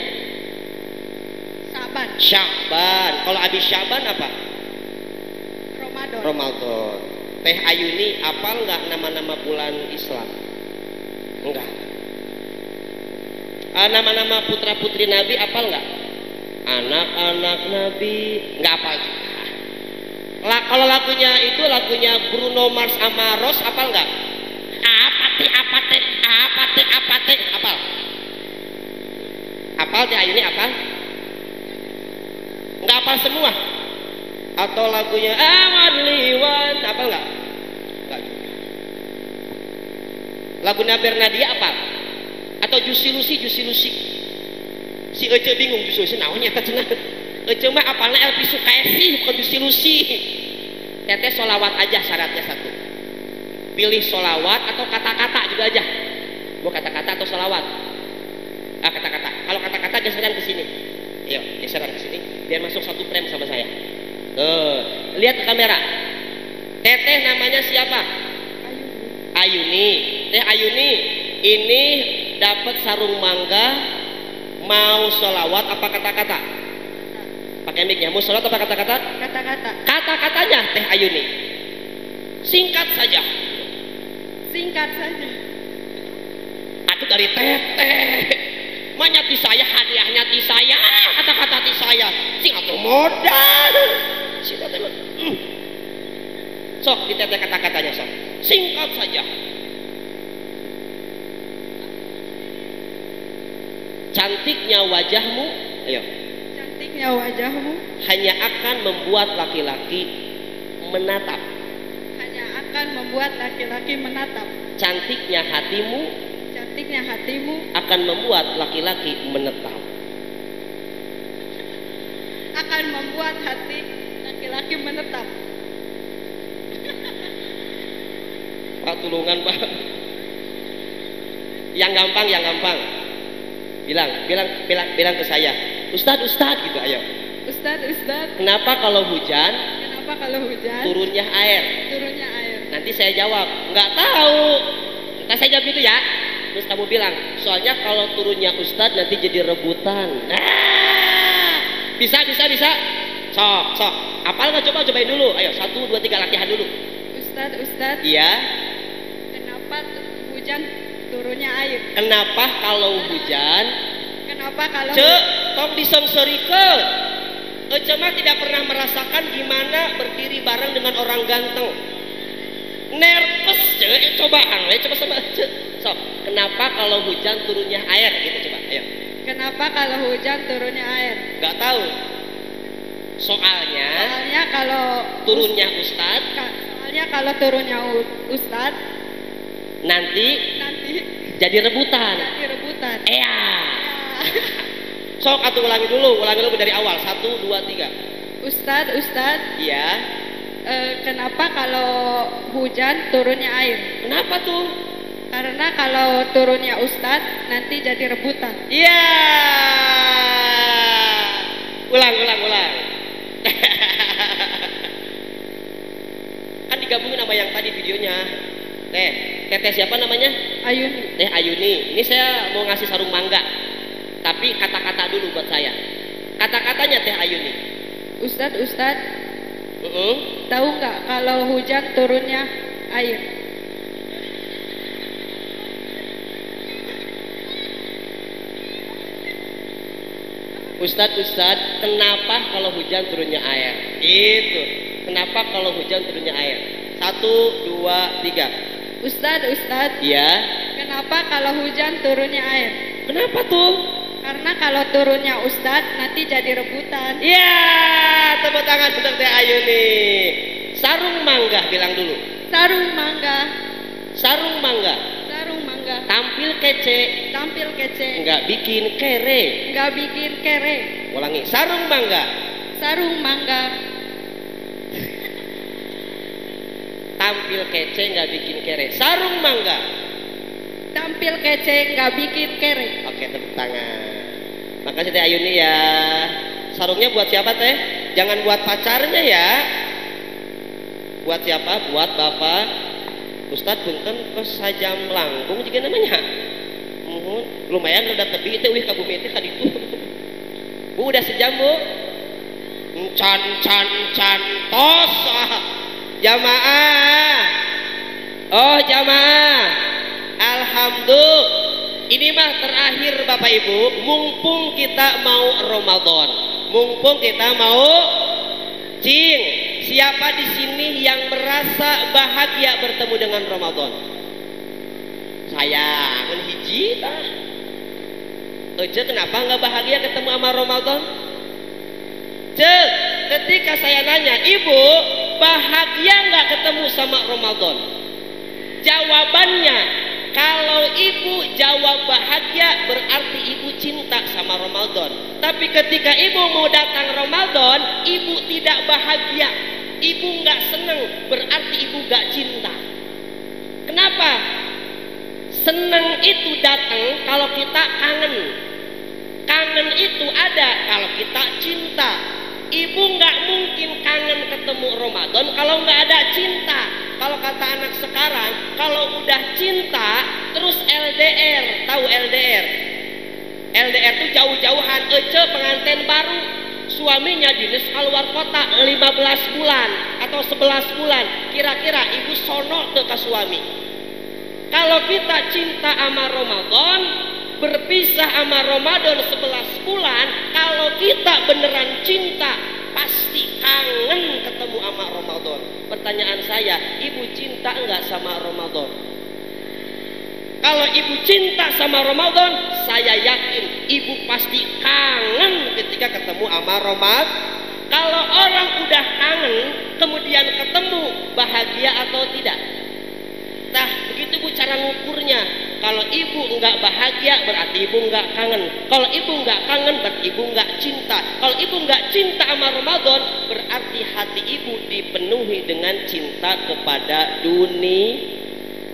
Saban. Sya'ban. Kalau habis Sya'ban apa? Ramadan. Teh Ayuni apal nggak nama-nama bulan Islam? Enggak. Nama-nama putra-putri Nabi apal nggak? Anak-anak Nabi nggak apal juga. Kalau lagunya Bruno Mars sama Rose apal nggak? Apate apal. Apal Teh Ayuni apal? Nggak apal semua. Atau lagunya Awan apal nggak? Nggak juga. Lagunya Bernadia apal? Atau Juicy Lucy? Si Ece bingung Juicy Lucy naonnya eta cenah. Ece mah apalna Elvi Sukaesih bukan Juicy Lucy. Teteh solawat aja syaratnya satu. Pilih solawat atau kata-kata juga aja. Mau kata-kata atau solawat? Kata-kata. Kalau kata-kata geseran ke sini. Ayo, geseran ke sini biar masuk satu frame sama saya. Lihat ke kamera. Teteh namanya siapa? Ayuni. Teh Ayuni ini dapat sarung mangga. Mau solawat apa kata-kata? Pakai mic-nya. Mau solawat apa kata-kata? Kata-kata. Kata-katanya Teh Ayuni. Singkat saja. Atuh dari teteh. Manyati saya hadiahnya ti saya. Kata-kata ti saya. Sing atuh modal. Si teteh. Sok di teteh kata-katanya sok. Singkat saja. Cantiknya wajahmu, ayo. Cantiknya wajahmu Hanya akan membuat laki-laki menatap. Cantiknya hatimu akan membuat laki-laki menetap. Pak tulungan Pak. Yang gampang. Bilang ke saya. Ustad gitu ayo. Ustad. Kenapa kalau hujan turunnya air? Nanti saya jawab, nggak tahu. Nanti saya jawab itu ya. Terus kamu bilang, soalnya kalau turunnya Ustad nanti jadi rebutan. Bisa. Sok. Apal nggak cobain dulu. Ayo 1, 2, 3 latihan dulu. Ustad. Iya. Kenapa hujan turunnya air? Kenapa kalau hujan? Cek, tong disengserikeun. Ece mah tidak pernah merasakan gimana berdiri bareng dengan orang ganteng. Nervous, coba sama Sok, kenapa kalau hujan turunnya air gitu coba, ayo. Kenapa kalau hujan turunnya air? Gak tahu. Soalnya Kalau turunnya Ustadz soalnya kalau turunnya Ustadz nanti nanti jadi rebutan. jadi rebutan. Iya. Ya. Sok, atuh ulangi dulu dari awal. 1, 2, 3. Ustadz, Iya. kenapa kalau hujan turunnya air? Kenapa tuh? Karena kalau turunnya Ustadz nanti jadi rebutan. Iya. Ulang. Kan digabungin sama yang tadi videonya. Teteh siapa namanya? Ayuni. Teh Ayuni. Ini saya mau ngasih sarung mangga. Tapi kata-kata dulu buat saya. Kata-katanya Teh Ayuni. Ustadz, tahu nggak kalau hujan turunnya air? Ustadz, kenapa kalau hujan turunnya air? Gitu. Kenapa kalau hujan turunnya air? 1, 2, 3. Ustadz, Iya. kenapa kalau hujan turunnya air? Kenapa tuh? Karena kalau turunnya Ustadz nanti jadi rebutan. Iya, tepuk tangan untuk Teh Ayuni. Sarung mangga, bilang dulu. Sarung mangga, Sarung mangga. sarung mangga. Tampil kece, Tampil kece, nggak bikin kere. nggak bikin kere. Ulangi, sarung mangga. Sarung mangga, Tampil kece, nggak bikin kere. Sarung mangga. tampil kece, nggak bikin kere. Oke, tepuk tangan. Makasih Teh Ayuni ya. Sarungnya buat siapa Teh? Jangan buat pacarnya ya. Buat siapa? Buat Bapak Ustadz punten kesajam langkung juga namanya. Lumayan rada tebi teh wih kabumi teh kaditu. Bu udah sejam Bu. Can tos. Jamaah. Oh jamaah. Alhamdulillah. Ini mah terakhir Bapak Ibu. Mumpung kita mau Ramadan. Mumpung kita mau Cing. Siapa di sini yang merasa bahagia bertemu dengan Ramadan? Saya kan hiji tah. Ece kenapa nggak bahagia ketemu sama Ramadan? Cek, ketika saya nanya, ibu bahagia nggak ketemu sama Ramadan? Jawabannya, kalau ibu jawab bahagia berarti ibu cinta sama Ramadan. Tapi ketika ibu mau datang Ramadan, ibu tidak bahagia, ibu nggak seneng, berarti ibu nggak cinta. Kenapa? Seneng itu datang kalau kita kangen. Kangen itu ada kalau kita cinta. Ibu nggak mungkin kangen ketemu Ramadan kalau nggak ada cinta. Kalau kata anak sekarang, kalau udah cinta terus LDR, tahu LDR? LDR itu jauh-jauhan. Ece pengantin baru, suaminya dinas keluar kota 15 bulan atau 11 bulan. Kira-kira ibu sono ke suami. Kalau kita cinta sama Ramadan, berpisah sama Ramadan 11 bulan, kalau kita beneran cinta pasti kangen ketemu sama Ramadan. Pertanyaan saya, ibu cinta enggak sama Ramadan? Kalau ibu cinta sama Ramadan, saya yakin ibu pasti kangen ketika ketemu sama Ramadan. Kalau orang udah kangen kemudian ketemu, bahagia atau tidak? Nah, begitu Bu cara ngukurnya. Kalau ibu enggak bahagia berarti ibu enggak kangen. Kalau ibu enggak kangen berarti ibu enggak cinta. Kalau ibu enggak cinta sama Ramadan berarti hati ibu dipenuhi dengan cinta kepada dunia.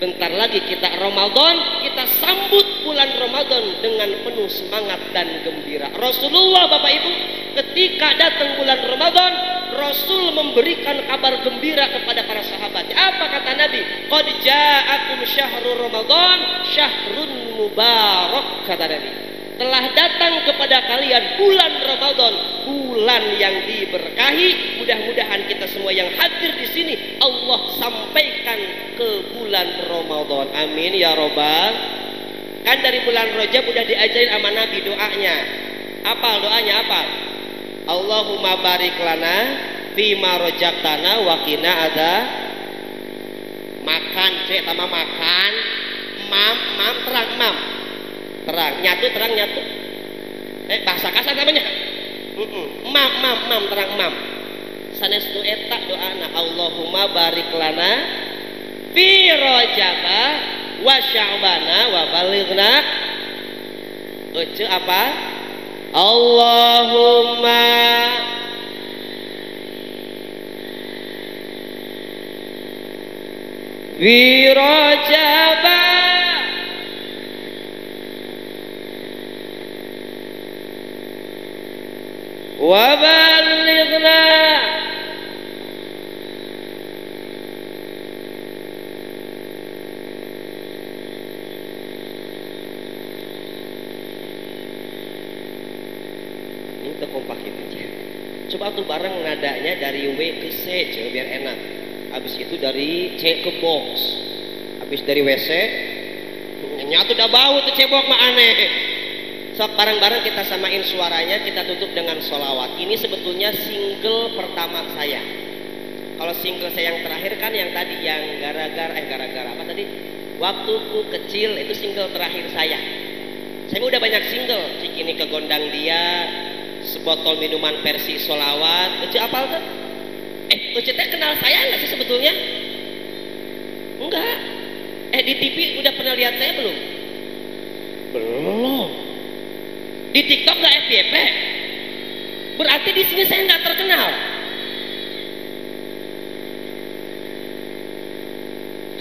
Bentar lagi kita Ramadan, kita sambut bulan Ramadan dengan penuh semangat dan gembira. Rasulullah Bapak Ibu ketika datang bulan Ramadan, Rasul memberikan kabar gembira kepada para sahabatnya. Apa kata Nabi? Qad ja'akum syahrul Ramadan, syahrun mubarak, kata Nabi. Telah datang kepada kalian bulan Ramadan, bulan yang diberkahi. Mudah-mudahan kita semua yang hadir di sini Allah sampaikan ke bulan Ramadan. Amin ya robbal. Kan dari bulan Rajab udah diajarin sama Nabi doanya. Apa doanya apa? Allahumma barik lana fima rajabtana wa qina ada makan cek sama makan mam terang mam. Terang nyatu terang nyatu. Bahasa kasar namanya. Mam terang mam. Sanes eta doana Allahumma barik lana fi Rajaba wa Sya'bana wa balighna. Ece apa? Allahumma fi Rajaba wa balighna minta kompakin aja. Coba tuh bareng nadanya dari W ke C biar enak. Habis itu dari C ke box. Habis dari WC nyatu udah bau tuh cebok mah aneh. Sok bareng-bareng kita samain suaranya, kita tutup dengan sholawat. Ini sebetulnya single pertama saya. Kalau single saya yang terakhir kan yang tadi yang gara-gara apa tadi? Waktuku kecil itu single terakhir saya. Saya udah banyak single. Cikini kegondang dia, sebotol minuman versi sholawat. Ece apal tuh? Ece teh kenal saya nggak sih sebetulnya? Enggak. Di TV udah pernah lihat saya belum? Belum. Di TikTok nggak FYP? Berarti di sini saya nggak terkenal.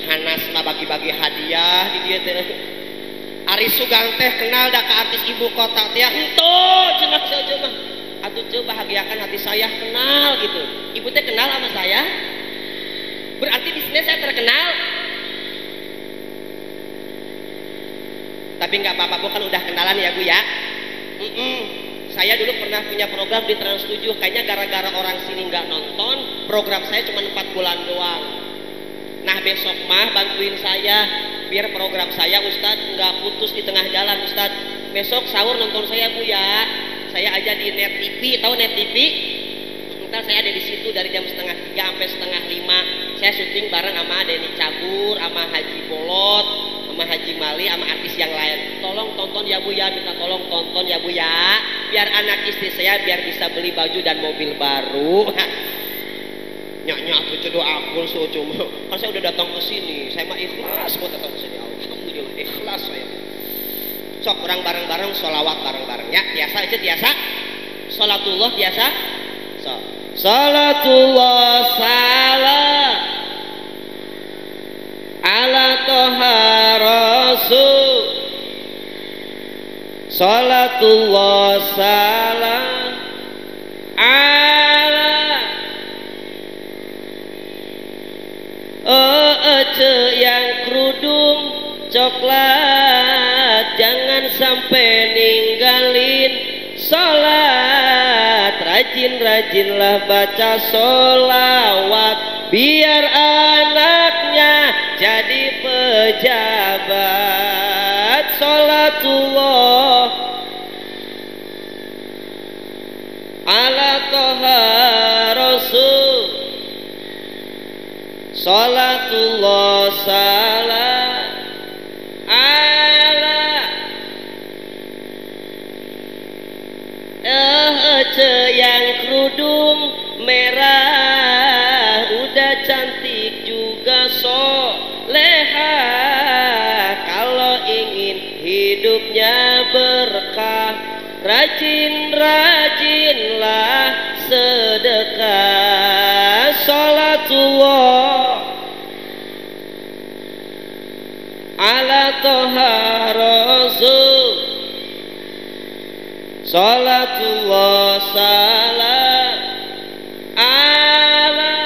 Hanas mah bagi-bagi hadiah di dia teh. Ari Sugang teh kenal dah ke artis ibu kota teh. Henteu cenah saja mah. Atuh teu bahagiakan hati saya kenal gitu. Ibu teh kenal sama saya. Berarti di sini saya terkenal. Tapi nggak apa-apa, Bu kan udah kenalan ya Bu ya. Saya dulu pernah punya program di Trans 7. Kayaknya gara-gara orang sini nggak nonton, program saya cuma 4 bulan doang. Nah besok mah bantuin saya biar program saya Ustadz nggak putus di tengah jalan Ustadz. Besok sahur nonton saya Bu ya. Saya aja di Net TV, tahu Net TV? Ntar saya ada di situ dari jam 4:30 sampai 4:30. Saya syuting bareng sama Denny Cabur, sama Haji Bolot, sama Haji Mali, sama artis yang lain. Tolong tonton ya Bu ya, minta tolong tonton ya Bu ya. Biar anak istri saya biar bisa beli baju dan mobil baru. Nyak tuh cedo akul so cuma. Kan saya udah datang ke sini, saya mah ikhlas buat datang ke sini. Alhamdulillah ikhlas saya. Sok orang bareng-bareng sholawat bareng-bareng ya. Biasa aja biasa. Sholatullah biasa. So. Sholatullah salam ala toha rasul. Sholatullah salam ala ece yang kerudung coklat jangan sampai ninggalin sholat. Rajin-rajinlah baca sholawat biar anaknya jadi pejabat. Sholatullah ala toha rasul. Sholatullah salam ala yang kerudung merah udah cantik juga soleha. Kalau ingin hidupnya berkah rajin-rajinlah sedekah. Sholatullah ala toha rasul. Sholatullah salam ala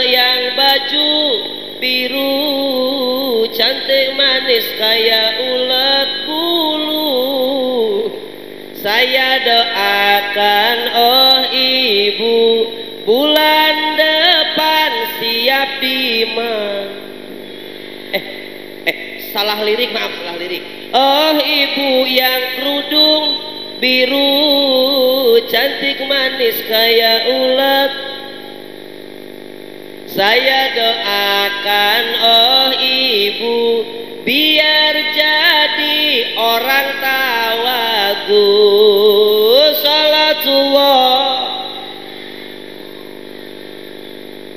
yang baju biru cantik manis kayak ulet bulu. Saya doakan ibu bulan depan siap diman. Salah lirik, maaf salah lirik. Ibu yang kerudung biru cantik manis kayak ulet. Saya doakan oh ibu biar jadi orang tawagu. Salatullah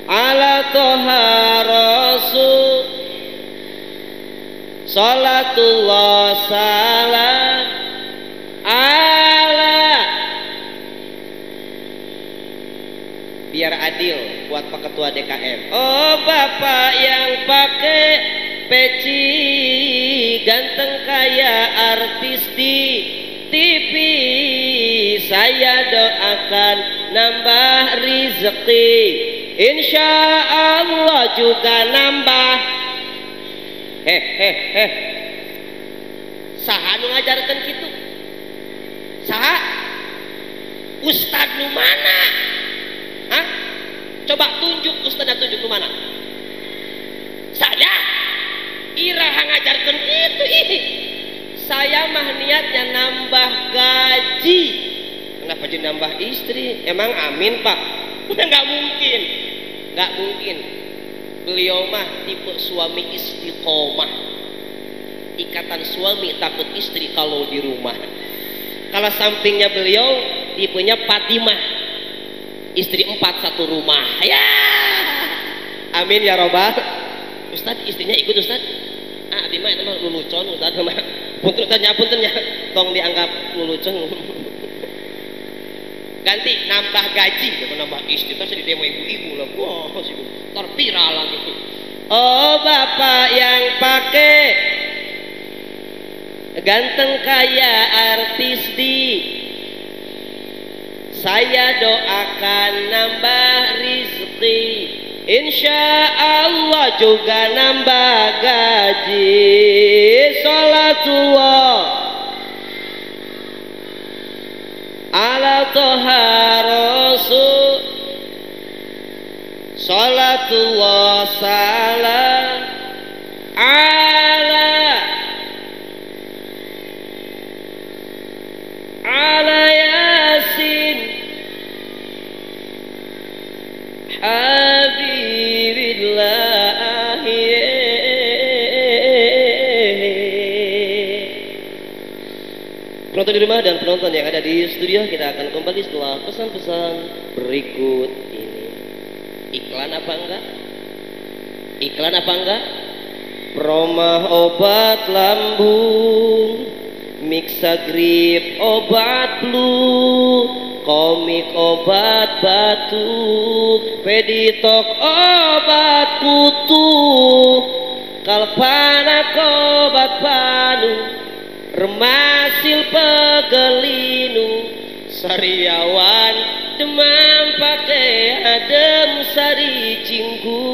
ala toha rasul. Salatullah salam ala. Biar adil buat Pak Ketua DKM. Oh Bapak yang pakai peci ganteng kaya artis di TV, saya doakan nambah rezeki, insya Allah juga nambah. Saha nu ngajarkan gitu? Saha? Ustad nu mana? Hah? Coba tunjuk ustadnya, tunjuk ke mana? Saya iraha ngajarkan itu saya mah niatnya nambah gaji. Kenapa jadi nambah istri? Emang amin Pak? Nggak mungkin, nggak mungkin. Beliau mah tipe suami istiqomah. Ikatan suami takut istri kalau di rumah. Kalau sampingnya beliau tipenya Fatimah, istri 4 satu rumah. Ya, amin ya robbal. Ustad istrinya ikut Ustad. Di mana mah lulucon Ustad mah. Punten puntennya tong dianggap lulucon. Ganti nambah gaji, nambah istri terus di demo ibu-ibu lah. Wah, sih terviral lagi. Oh Bapak yang pakai ganteng kaya artis di, saya doakan nambah rizki, insya Allah juga nambah gaji. Salatullah ala toha rasul. Salatullah salam ala yasin habibillah. Penonton di rumah dan penonton yang ada di studio, kita akan kembali setelah pesan-pesan berikut ini. Iklan apa enggak? Iklan apa enggak? Promah obat lambung, Mixagrip obat flu, komik obat batuk, Peditok obat kutu, Kalpanak obat panu, Remasil pegelinu, Sariawan demam pakai adem sari cinggu.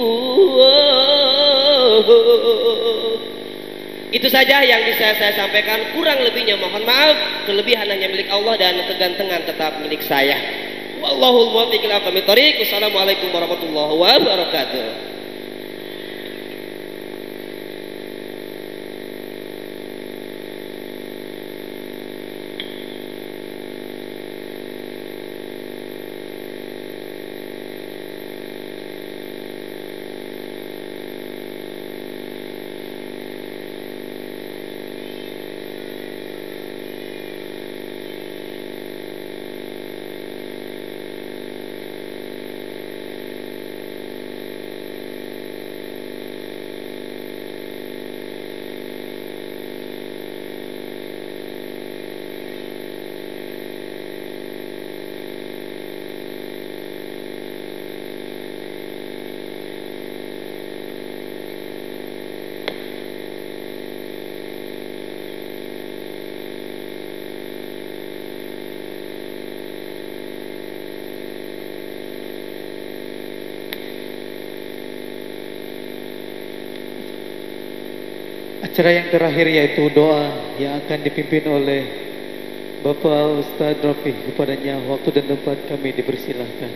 Itu saja yang bisa saya sampaikan, kurang lebihnya mohon maaf. Kelebihan hanya milik Allah dan kegantengan tetap milik saya. Wallahul muwaffiq ila aqwamit thoriq. Wassalamualaikum warahmatullahi wabarakatuh. Acara yang terakhir yaitu doa yang akan dipimpin oleh Bapak Ustadz Rafiq. Kepadanya waktu dan tempat kami dipersilahkan.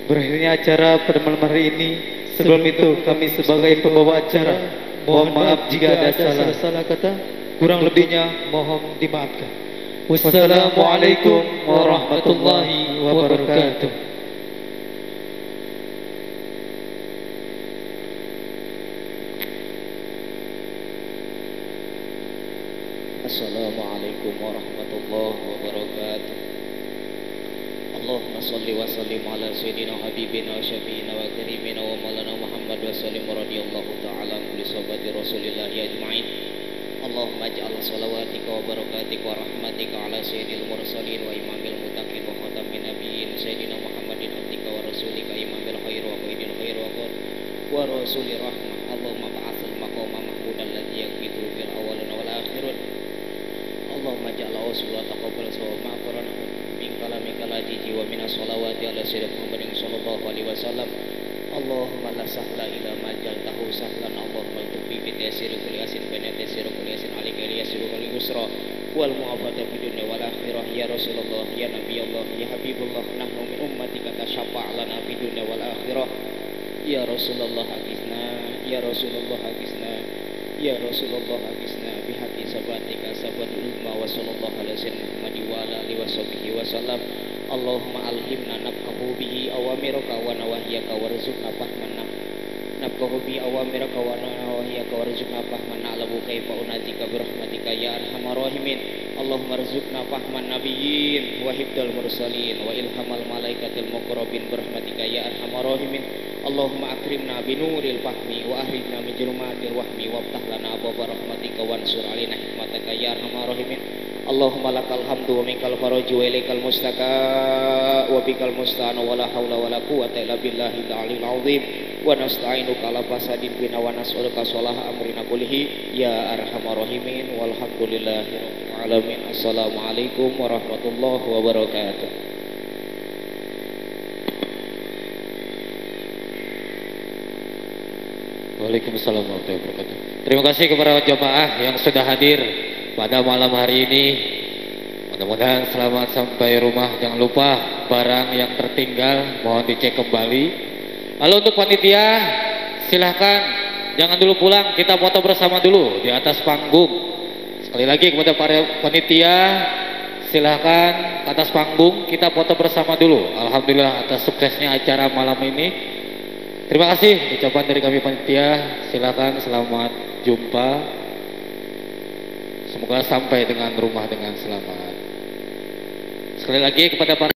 Berakhirnya acara pada malam hari ini. Sebelum itu kami sebagai pembawa acara mohon maaf jika ada salah kata, kurang lebihnya mohon dimaafkan. Wassalamualaikum warahmatullahi wabarakatuh. Assalamualaikum warahmatullahi wabarakatuh. Allahumma salli wa sallim ala sayyidina habibina wa syafiina wa karimina wa maulana Muhammad wa sallim radhiyallahu ta'ala an kulli sahabati Rasulillah ajma'in. Allahumma ij'al salawatika wa barakatika wa rahmatika ala sayyidil mursalin wa imamil muttaqin wa khatamin nabiyyin sayyidina Muhammadin abdika wa rasulika imamil khair wa qaidil khair wa rasulir rahmah. Allahumma ba'athil maqama mahmudan alladhi yaqitu fil awwalin wal akhirin. Allahumma ja'al awsula taqabbal sawa ma'farana min kalamika lajiji wa minas salawati ala sayyidina Muhammadin sallallahu alaihi wasallam. Allahumma la sahla ila majal tahu sahlan. Allahumma tubi bi tasir kulli asin bana tasir kulli asin alika yasir kulli yusra wal mu'afata fid dunya wal akhirah. Ya Rasulullah, ya Nabi Allah, ya Habibullah, nahnu min ummatika tasyafa' lana fid dunya wal akhirah. Ya Rasulullah agisna, ya Rasulullah agisna, ya Rasulullah agisna bihaqi sabatika sabadul umma wa sallallahu alaihi wasallam Muhammad wa ala alihi washabihi wasallam. Allahumma alhimna nafqahu bihi awamiraka wa nawahiyaka warzuqna fahman nafqahu bihi awamiraka wa nawahiyaka warzuqna fahman na'lamu kaifa unatika birahmatika ya arhamar rahimin. Allahumma rzuqna fahman nabiyyin wa hibdal mursalin wa ilhamal malaikatil muqarrabin birahmatika ya arhamar rahimin. Allahumma akrimna binuril fahmi wa ahrijna min julumatil wahmi waftah lana abwaaba rahmatika wansur alaina hikmataka ya arhamar rahimin. Allahumma lakal hamdu wa minkal faraju wa ilaikal mustaka wa bikal musta'anu wa la hawla wa la quwwata illa billahi ta'alil azim wa nasta'inuka ala fasadin bina wa nas'aluka salaha amrina kullihi ya arhamar rahimin walhamdulillahi rabbil alamin. Assalamualaikum warahmatullahi wabarakatuh. Waalaikumsalam warahmatullahi wabarakatuh. Terima kasih kepada jamaah yang sudah hadir pada malam hari ini. Mudah-mudahan selamat sampai rumah. Jangan lupa barang yang tertinggal mohon dicek kembali. Lalu untuk panitia silahkan jangan dulu pulang, kita foto bersama dulu di atas panggung. Sekali lagi kepada para panitia silahkan ke atas panggung, kita foto bersama dulu. Alhamdulillah atas suksesnya acara malam ini. Terima kasih ucapan dari kami panitia. Silahkan selamat jumpa. Semoga sampai dengan rumah dengan selamat. Sekali lagi kepada para